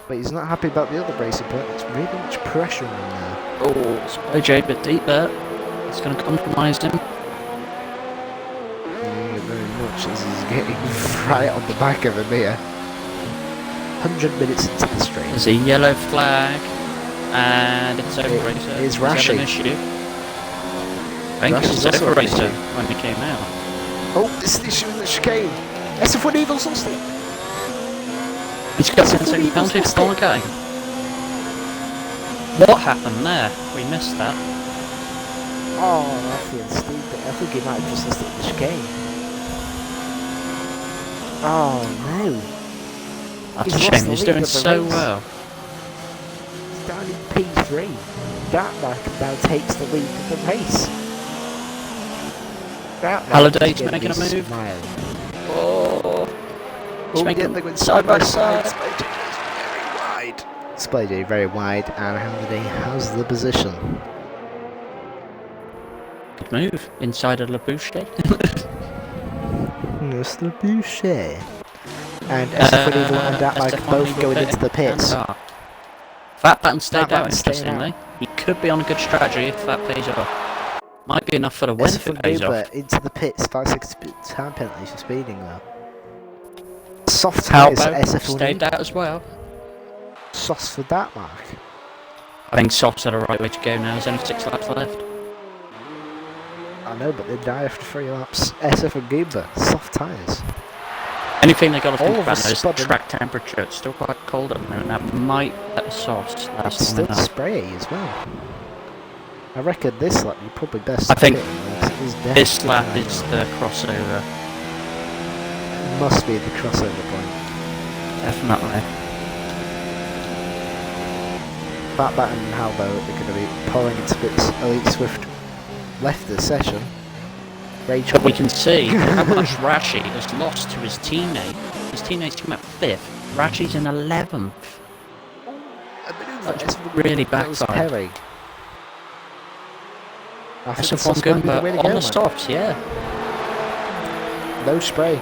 But he's not happy about the other racing point. It's really much pressure on him now. Oh, Splay J a bit deep there. It's going to compromise him. Very much as he's getting right on the back of him here. 100 minutes into the stream. There's a yellow flag, and it's over racer. Is Is that Rashi. an issue? I think Rashi's it was also over an racer issue. when he came out. Oh, this is the issue with the chicane. SF1 Evil's lost it. He's got SF1 second Evil's penalty lost for it. game. What happened there? We missed that. Oh, I feel stupid. I think he might have just lost it in the chicane. Oh, no. That's He's a lost shame. the He's lead doing of the so race. well. He's down in P3. Dartmark now takes the lead of the race. Halliday's making a move. Smile. Oh, he's making they're going side by side. Splay very wide, and Halliday has the position. Good move inside of Labouche. Mr. Boucher. And SF1 Evil and Dartmark both going into the pits. Fat Batten stayed Fat out, Batten staying interestingly. He could be on a good strategy if that pays off. Might be enough for the win if it SF1 pays off. Goober into the pits, 5-6 time penalties for speeding though. Soft tyres for Halbo SF1 stayed Evil. out as well. Sauce for Dartmark. I think softs are the right way to go now. There's only 6 laps left. I know, but they die after 3 laps. SF1 Goober, soft tyres. Anything they got to think All of a about now is sudden- track temperature. It's still quite cold at the moment. That might let the softs It's last long still enough. sprayy as well. I reckon this lap you're probably best I think to pit, it is This definitely lap right is now. the crossover. Must be the crossover point. Definitely. Fat Bat and Halbo are going to be pouring into bits. Elite Swift left the session. Rachel. But we can see how much Rashi has lost to his teammate. His teammate's come out 5th. Rashi's in 11th. That's really backfired. Perry. I think That's this a fun might good, be the but way to on go, the man. softs, yeah. No spray.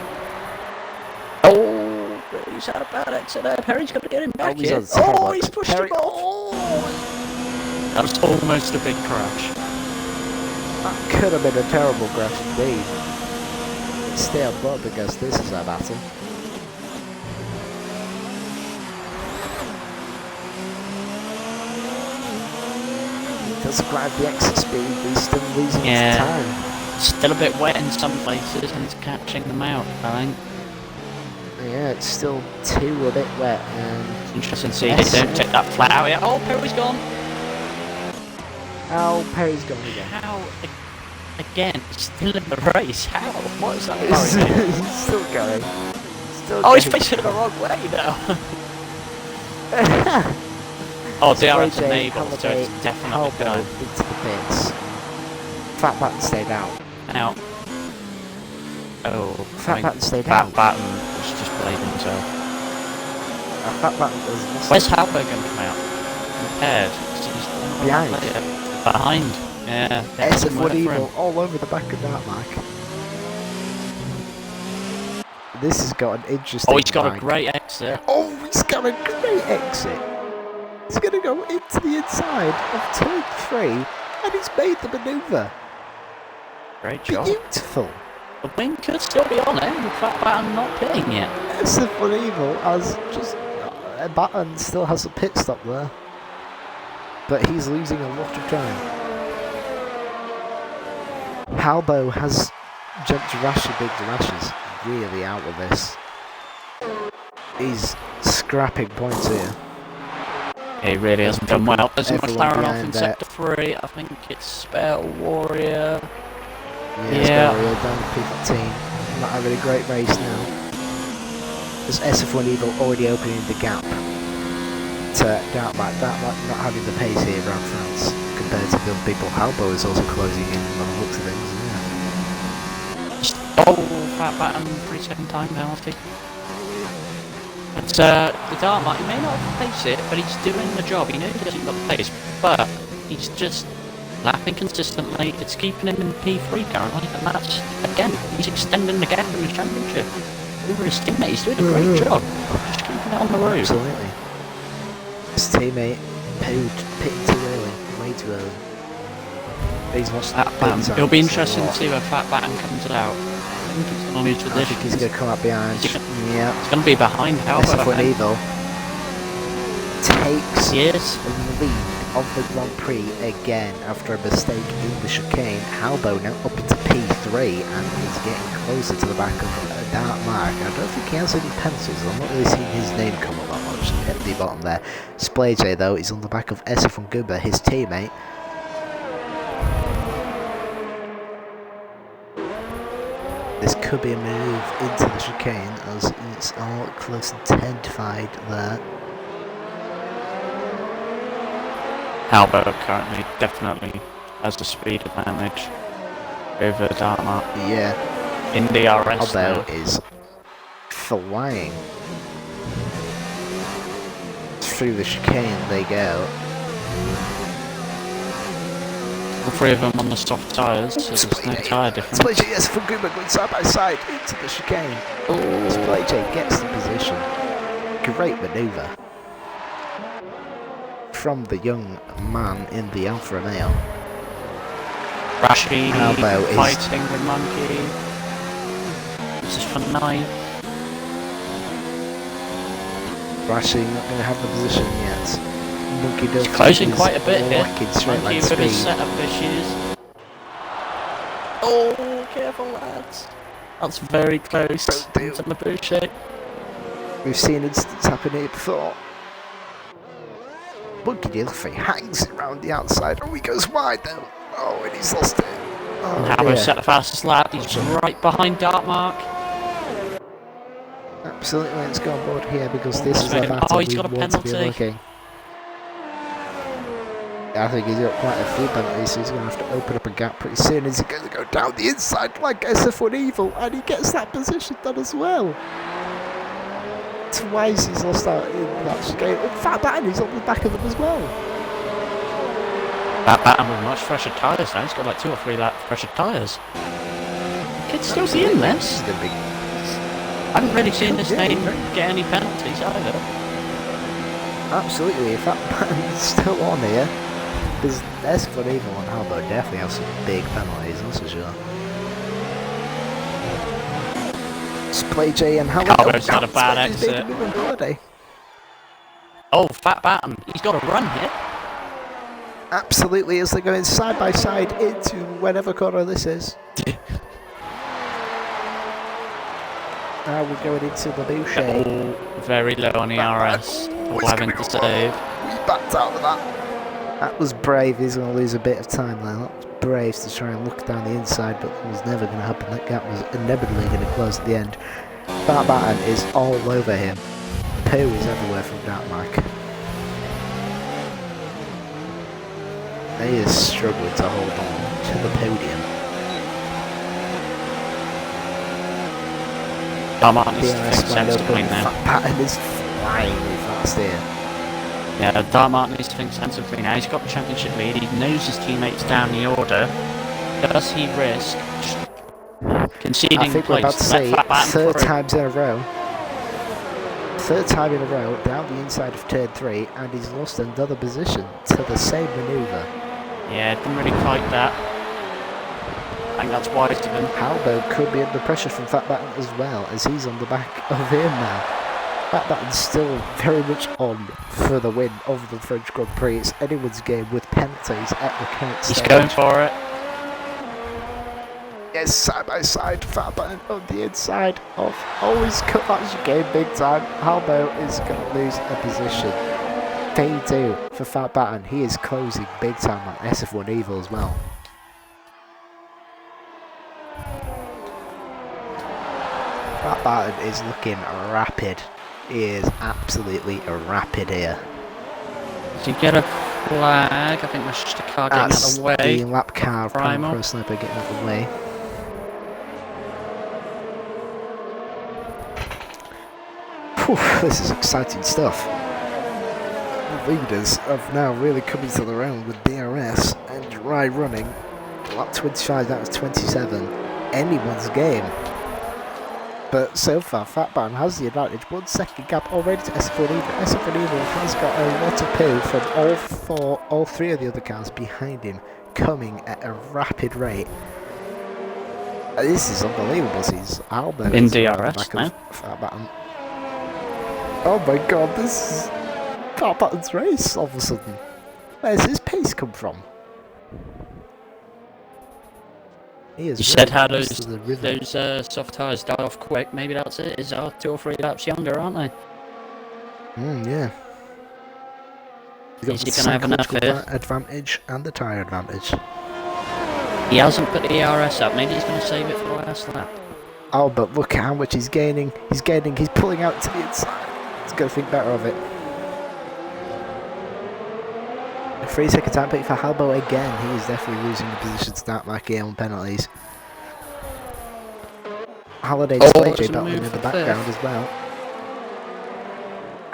Oh, he's had a bad exit there. Perry's got to get him back he's here. on the Oh, side. he's pushed Perry- him off. That was almost a big crash. That could have been a terrible crash indeed. Stay on board because this is a battle. He doesn't grab the exit speed, but he's still losing Yeah. his time. Still a bit wet in some places, and he's catching them out, I think. Yeah, it's still too a bit wet and Interesting to see they don't take that flat out yet. Oh, Perry's gone. oh, Perry's gone again. How? Again, still in the race. How? What is that? He's about? still going. Still Oh, he's going. facing the wrong way now. Oh, DRS Spray J, enabled, so Halliday, it's definitely Halbo gone. into the pits. Fat Batten stayed out. Out. Oh, Fat Batten stayed Fat out. Batten was just playing himself. Fat Batten was lost. Where's Halbo going to come out? Repaired. Behind. Behind. Yeah. SF1 Evil all over the back of that mark. This has got an interesting. Oh, he's got a bank. great exit. Oh, he's got a great exit. He's going to go into the inside of turn 3, and he's made the manoeuvre. Great job. Beautiful. The win could still be on it with Fat Batten not pitting yet. SF1 Evil has just Batten still has a pit stop there, but he's losing a lot of time. Halbo has jumped Rashi Big Rashes really out of this. He's scrapping points here. He really hasn't done well. There's a Everyone McLaren off behind in there. sector 3. I think it's Spell Warrior. Yeah. Down to P15. Not having a great race now. There's SF1 Eagle already opening the gap to Dartmark. Dartmark not having the pace here around France compared to the other people. Halbo is also closing in on the looks of things. Oh, Fat Batten, 3-second time penalty. But the Dartmark, he may not pace it, but he's doing the job. He knows he hasn't got the pace, but he's just lapping consistently. It's keeping him in P3 currently, and that's, again, he's extending the gap in the championship over his teammate. He's doing a great job. Just keeping it on the road. Absolutely. His teammate pitting too early, way too early. He's lost Fat big Batten. time, It'll be so interesting to what? see where Fat Batten comes out. I think he's going to lose I position. think he's going to come up behind. Yeah. He's going to be behind Halbert. SF1 Evil takes Yes. the lead of the Grand Prix again after a mistake in the chicane. Halbo now up into P3 and he's getting closer to the back of Dark Mark. I don't think he has any pencils. I'm not really seeing his name come up that much at the bottom there. Splay though is on the back of SF1 Goober, his teammate. This could be a move into the chicane as it's all close and tendified there. Halbert currently definitely has the speed advantage over Dartmouth. Yeah. In DRS Halbert is flying. Through the chicane they go. All three of them on the soft tyres, so there's no tyre difference. Splay J, yes, from Goober going side by side into the chicane. Splay J gets the position. Great manoeuvre from the young man in the Alfa Romeo. Rashi Halbo fighting with Monkey. This is for 9. Rashi not going to have the position yet. Monkey does. He's closing quite a bit here. Straight line Monkey with his speed. setup issues. Oh, careful lads. That's very close to Mabuche. We've seen incidents happen here before. Monkey Dilfrey hangs around the outside. Oh, he goes wide though. Oh, and he's lost it. Oh, And Halbo set the fastest lap. He's right behind Dartmark. Absolutely, let's go on board here because this is a Oh, battle he's we got a want to be penalty. looking. I think he's got quite a few penalties, so he's going to have to open up a gap pretty soon. Is he going to go down the inside like SF1 Evil? And he gets that position done as well. Twice he's lost out in that chicane. Oh, Fat Batten is on the back of them as well. That Batten with much fresher tyres now. He's got like 2 or 3 lap fresher tyres. Kid's still seeing this. I haven't really seen this name get any penalties either. Absolutely, if that Batten's still on here, there's SF1 Evil and Halbo definitely have some big penalties, that's for sure. Splay J and Halbo. Halbo's had a bad exit. Oh, Fat Batten. He's got a run here. Absolutely, as they're going side by side into whatever corner this is. Now we're going into the Boucher. Oh, very low on ERS. All having to save. We backed out of that. That was brave. He's going to lose a bit of time there. That was brave to try and look down the inside, but it was never going to happen. That gap was inevitably going to close at the end. That Batten is all over him. Poo is everywhere from Dartmark. He is struggling to hold on to the podium. Dartmark needs to think sensibly now. That Batten is flying really fast here. Yeah, Dartmark needs to think sensibly now. He's got the championship lead. He knows his teammates down the order. Does he risk conceding I think place? we're about to see third through. times in a row. Third time in a row down the inside of turn 3, and he's lost another position to the same manoeuvre. Yeah, didn't really fight that. I think that's wise of him. Halbo could be under pressure from Fat Batten as well, as he's on the back of him now. Fat Batten's still very much on for the win of the French Grand Prix. It's anyone's game with penalties at the current stage. He's going for it. Yes, side by side, Fat Batten on the inside of. Oh, he's cut that chicane big time. Halbo is going to lose a position. P2 for Fat Batten. He is closing big time on SF1 Evil as well. Fat Batten is looking rapid. He is absolutely rapid here. Does he get a flag? I think that's just a car getting out of the way. The lap car from Primal. Pro Sniper getting out of the way. Whew, this is exciting stuff. The leaders have now really come into the round with DRS and Dry running. Lap 25 out of 27. Anyone's game. But so far, Fat Batten has the advantage. 1 second gap already to SF1 Evil. SF1 Evil has got a lot of poo from all three of the other cars behind him, coming at a rapid rate. This is unbelievable. He's Albo In is right at the DRS back now. of Fat Batten. Oh my god, this is Fat Batten's race all of a sudden. Where's his pace come from? He is You said how close to the river. those soft tyres die off quick. Maybe that's it. Is 2 or 3 laps younger, aren't they? Yeah. He's got Is the he gonna have enough psychological here? advantage and the tyre advantage. He hasn't put the ERS up. Maybe he's going to save it for the last lap. Oh, but look at how much he's gaining. He's pulling out to the inside. He's got to think better of it. A 3-second time pick for Halbo again. He is definitely losing the position to start marking on penalties. Halliday and Splay battling in the background as well.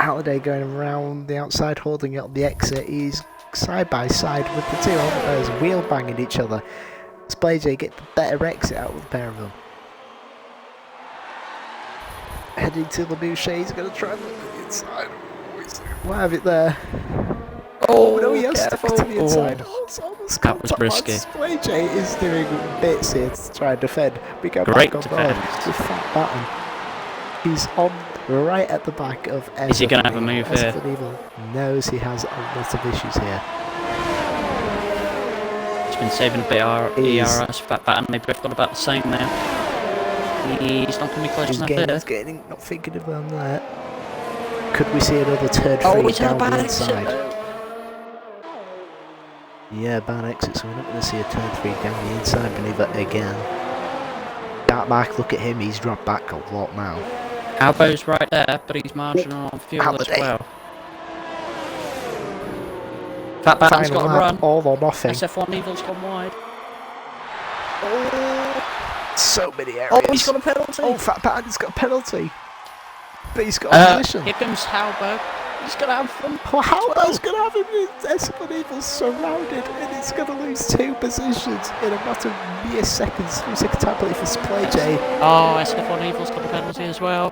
Halliday going around the outside, holding it on the exit. He's side by side with the two others, wheel banging each other. Splay get the better exit out of the pair of them. Heading to the Boucher, he's going to try and look at the inside. We'll have it there. Oh no, he has stuck to the inside. It's almost that was risky. Splay is doing bits here to try and defend. We go Great back on defense. board with Fat Batten. He's on right at the back of Ezra. Is he going to have a move here? Evil knows he has a lot of issues here. He's been saving a bit of ERS, Fat Batten. They both got about the same now. He's not going to be close enough here. He's gaining, not thinking of them there. Could we see another turn free he's had a down bad the exit. inside? Yeah, bad exit, so we're not going to see a turn 3 down the inside, believe it again. That back, look at him, he's dropped back a lot now. Albo's right there, but he's marginal on fuel Halliday. as well. Fat Batten's Final got a lap, run. all or nothing. SF1 Evil's gone wide. Oh, so many areas. Oh, he's got a penalty. Oh, Fat Batten's got a penalty. But he's got a position. Here comes Halbo. He's going to have fun. Well, Halbo's going to have him in SF1 Evil surrounded, and he's going to lose 2 positions in a matter of mere seconds. 3-second time play for Splay J. Oh, SF1 Evil's got a penalty as well.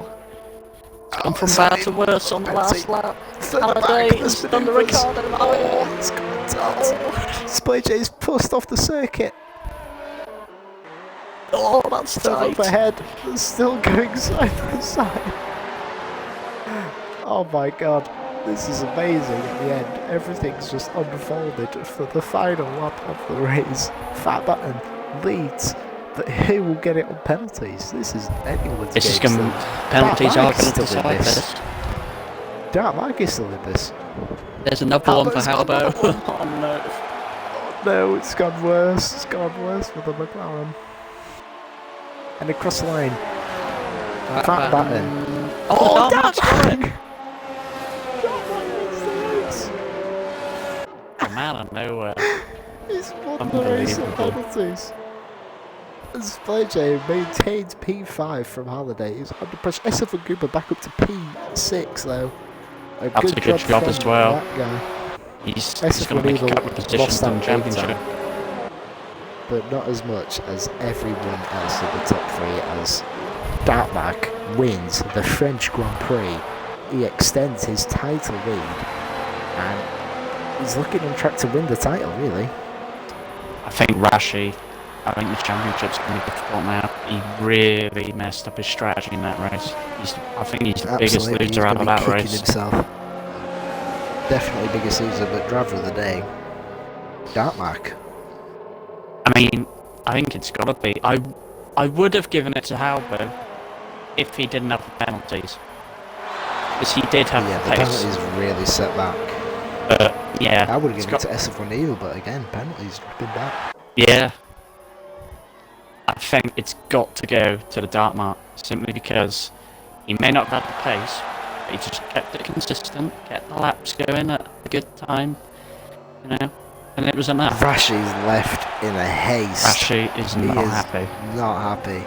It's gone from bad to worse on the last lap. Halliday has done the Ricardo. Oh, it's gone down. Splay J's pushed off the circuit. Oh, that's Still tight. up ahead. They're still going side by side. Oh my god. This is amazing at the end. Everything's just unfolded for the final lap of the race. Fat Batten leads, but who will get it on penalties? This is anyone's This is game. going penalties are going to still in decide this. this. Dark Mike is still in this. There's another one for Halbo's got Halbo. another one. Oh no. Oh no, it's gone worse. It's gone worse for the McLaren. And across the line. Fat Batten. Oh, Dark that's got it. Mike! Dark Mike wins the race. Come out of nowhere. He's won the race of penalties. And Splay J maintains P5 from Halliday. He's under pressure. SF Cooper back up to P6 though. That's a good job as well. That guy. He's going to make a couple of positions in the championship. But not as much as everyone else in the top 3 as Dartmac wins the French Grand Prix. He extends his title lead and he's looking on track to win the title, really. I think the championship's going to be difficult now. He really messed up his strategy in that race. I think he's the biggest loser out of that race. Himself. Definitely biggest loser, but driver of the day, Dartmac. I mean, I think it's got to be. I would have given it to Halbo if he didn't have the penalties. Because he did have the the pace. penalties really set back. Yeah. I would have given it to SF1 Evil, but again, penalties been back. Yeah. I think it's got to go to the Dartmouth simply because he may not have had the pace, but he just kept it consistent, kept the laps going at a good time, you know, and it was enough. Rashi's left in a haste. Rashi is not happy. Not happy.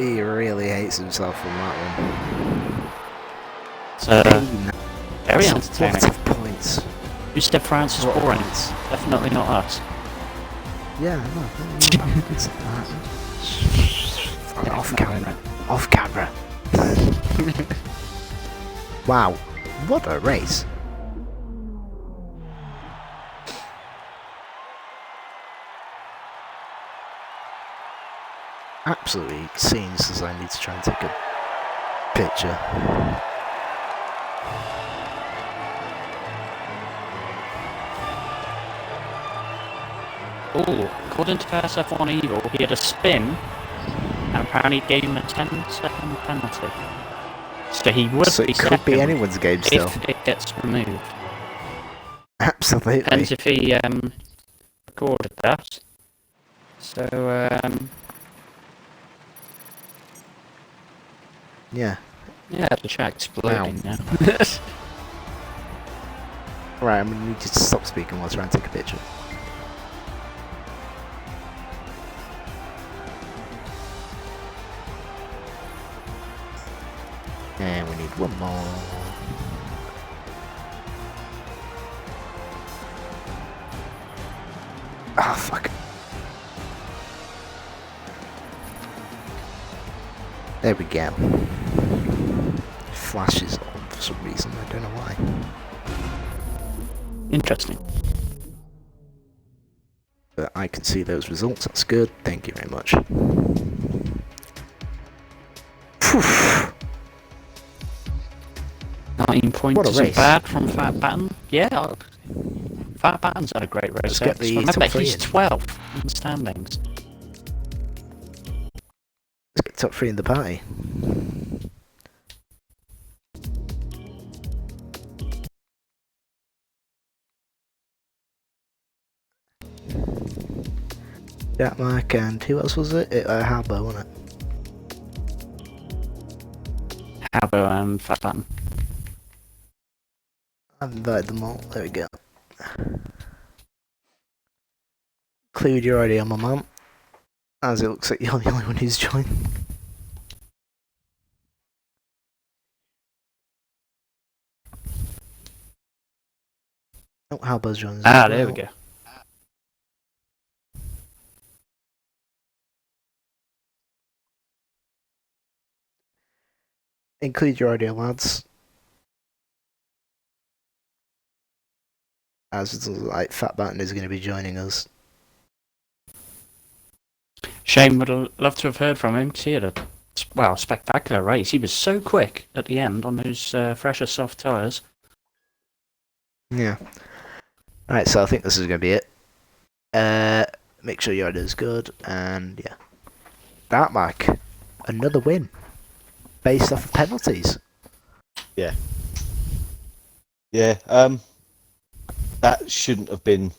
He really hates himself from that one. So, very entertaining. Lots of points. Who said France is boring? Points. Definitely not us. Yeah, no. It's off camera. Off camera. Wow, what a race. absolutely scenes as I need to try and take a picture. Oh, according to SF1 Evil, he had a spin, and apparently gave him a 10-second penalty. So he would So be it could second be anyone's game still. if it gets removed. Absolutely. Depends if he recorded that. So Yeah. yeah, the chat exploding now. Right, I'm gonna need you to stop speaking while I try and take a picture. And we need one more. Ah, oh, fuck. There we go. Flashes on for some reason, I don't know why. Interesting. But I can see those results, that's good. Thank you very much. Phew. 19 points What a isn't race. bad from Fat Batten. Yeah, Fat Batten's had a great race. Let's get the Remember, top 3 he's in. 12th in standings. Let's get top 3 in the party. Jack Mark and who else was it? Halbo, wasn't it? Habo and Fat Batten. I've invited them all. There we go. Include your ID on my mum, as it looks like you're the only one who's joined. Oh, Halbo's joined. Ah, there we go. Include your audio, lads. As it looks like Fat Batten is going to be joining us. Shane would have loved to have heard from him, because he had a spectacular race. He was so quick at the end on those fresher soft tyres. Yeah. Alright, so I think this is going to be it. Make sure your audio is good, and yeah. That, Mike. Another win. Based off of penalties. Yeah. Yeah, that shouldn't have been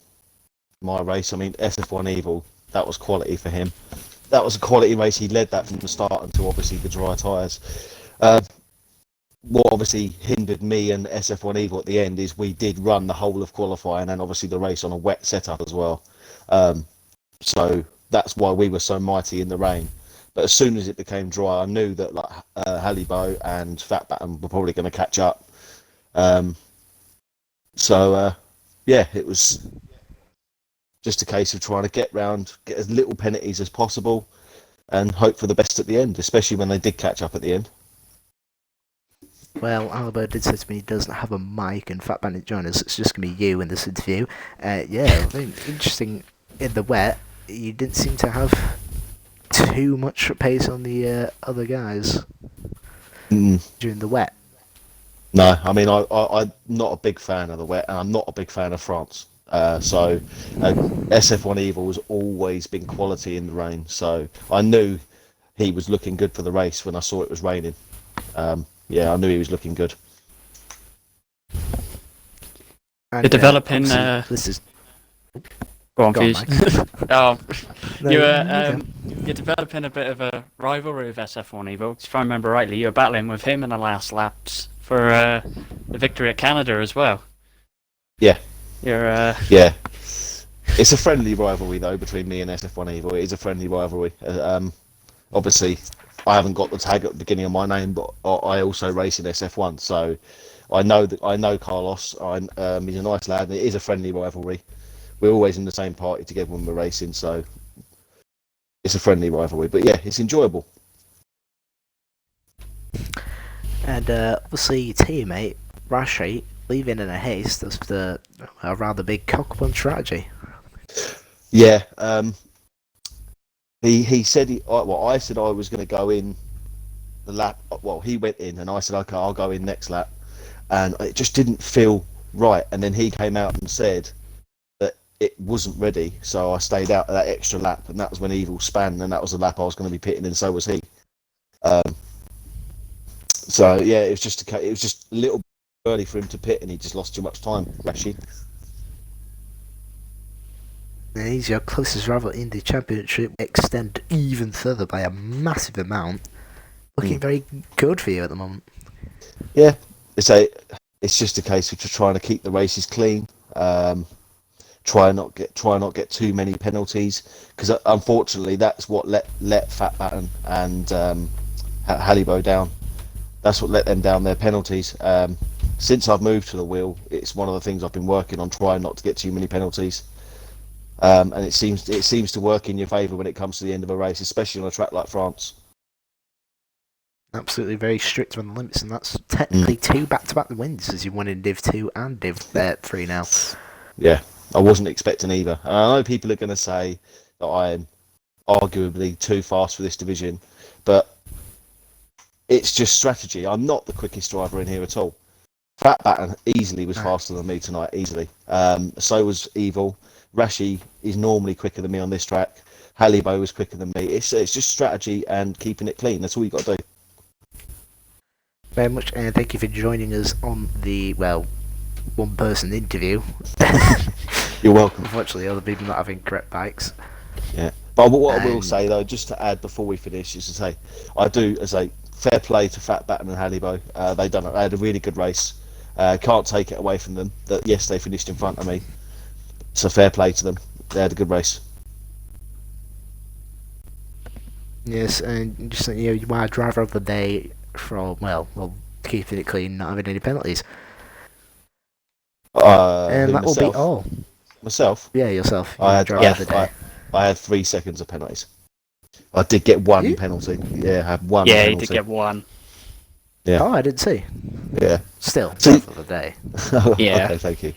my race. I mean, SF1 Evil, that was quality for him. That was a quality race. He led that from the start until obviously the dry tyres. What obviously hindered me and SF1 Evil at the end is we did run the whole of qualifying and obviously the race on a wet setup as well. So that's why we were so mighty in the rain. But as soon as it became dry, I knew that like Halibo and Fat Batten were probably going to catch up. Yeah, it was just a case of trying to get as little penalties as possible, and hope for the best at the end, especially when they did catch up at the end. Well, Albert did say to me he doesn't have a mic, and Fat Bandit join us. It's just going to be you in this interview. Yeah, I mean, interesting. In the wet, you didn't seem to have too much pace on the other guys during the wet. No, I mean, I'm not a big fan of the wet, and I'm not a big fan of France. SF1 Evil has always been quality in the rain, so I knew he was looking good for the race when I saw it was raining. Yeah, I knew he was looking good. And, You're developing. This is. Go on, Go on, Fuse. Mike. No, You're developing a bit of a rivalry with SF1 Evo. If I remember rightly, you were battling with him in the last laps for the victory at Canada as well. Yeah. Yeah. It's a friendly rivalry though between me and SF1 Evo. It is a friendly rivalry. Obviously, I haven't got the tag at the beginning of my name, but I also race in SF1, so I know Carlos. He's a nice lad, and it is a friendly rivalry. We're always in the same party together when we're racing, so it's a friendly rivalry. But yeah, it's enjoyable. And obviously, your teammate Rashi leaving in a haste after a rather big cock-bun strategy. Yeah, He said well, I said I was going to go in the lap. Well, he went in, and I said, okay, I'll go in next lap, and it just didn't feel right. And then he came out and said that it wasn't ready, so I stayed out that extra lap, and that was when Evil span, and that was the lap I was going to be pitting, and so was he. So yeah, it was just a little bit early for him to pit, and he just lost too much time. Actually, And he's your closest rival in the championship. Extend even further by a massive amount. Looking very good for you at the moment. yeah, it's just a case of just trying to keep the races clean. Try not get too many penalties, because unfortunately that's what let Fat Batten and Halibo down. That's what let them down, their penalties. Since I've moved to the wheel, it's one of the things I've been working on, trying not to get too many penalties. And it seems to work in your favour when it comes to the end of a race, especially on a track like France. Absolutely very strict on the limits, and that's technically 2 back-to-back wins, as you won in Div 2 and Div 3 now. Yeah, I wasn't expecting either. And I know people are going to say that I'm arguably too fast for this division, but it's just strategy. I'm not the quickest driver in here at all. Fat Batten easily was faster than me tonight, easily. So was Evil. Rashi is normally quicker than me on this track. Halibo was quicker than me. It's just strategy and keeping it clean. That's all you got to do. Very much, and thank you for joining us on the, one-person interview. You're welcome. Unfortunately, other people not having correct bikes. Yeah. But what I will say, though, just to add before we finish, is to say, I do, as a fair play to Fat Batten and Halibo. They had a really good race. Can't take it away from them. That yes, they finished in front of me. So fair play to them. They had a good race. Yes, and just you are driver of the day from keeping it clean, not having any penalties. And that will be all. Myself? Yeah, yourself. I had driver of the day. I had 3 seconds of penalties. I did get one penalty. Yeah, I had one penalty. Yeah, you did get one. Yeah. Oh, I didn't see. Yeah. Still, driver of the day. Yeah. Okay, thank you.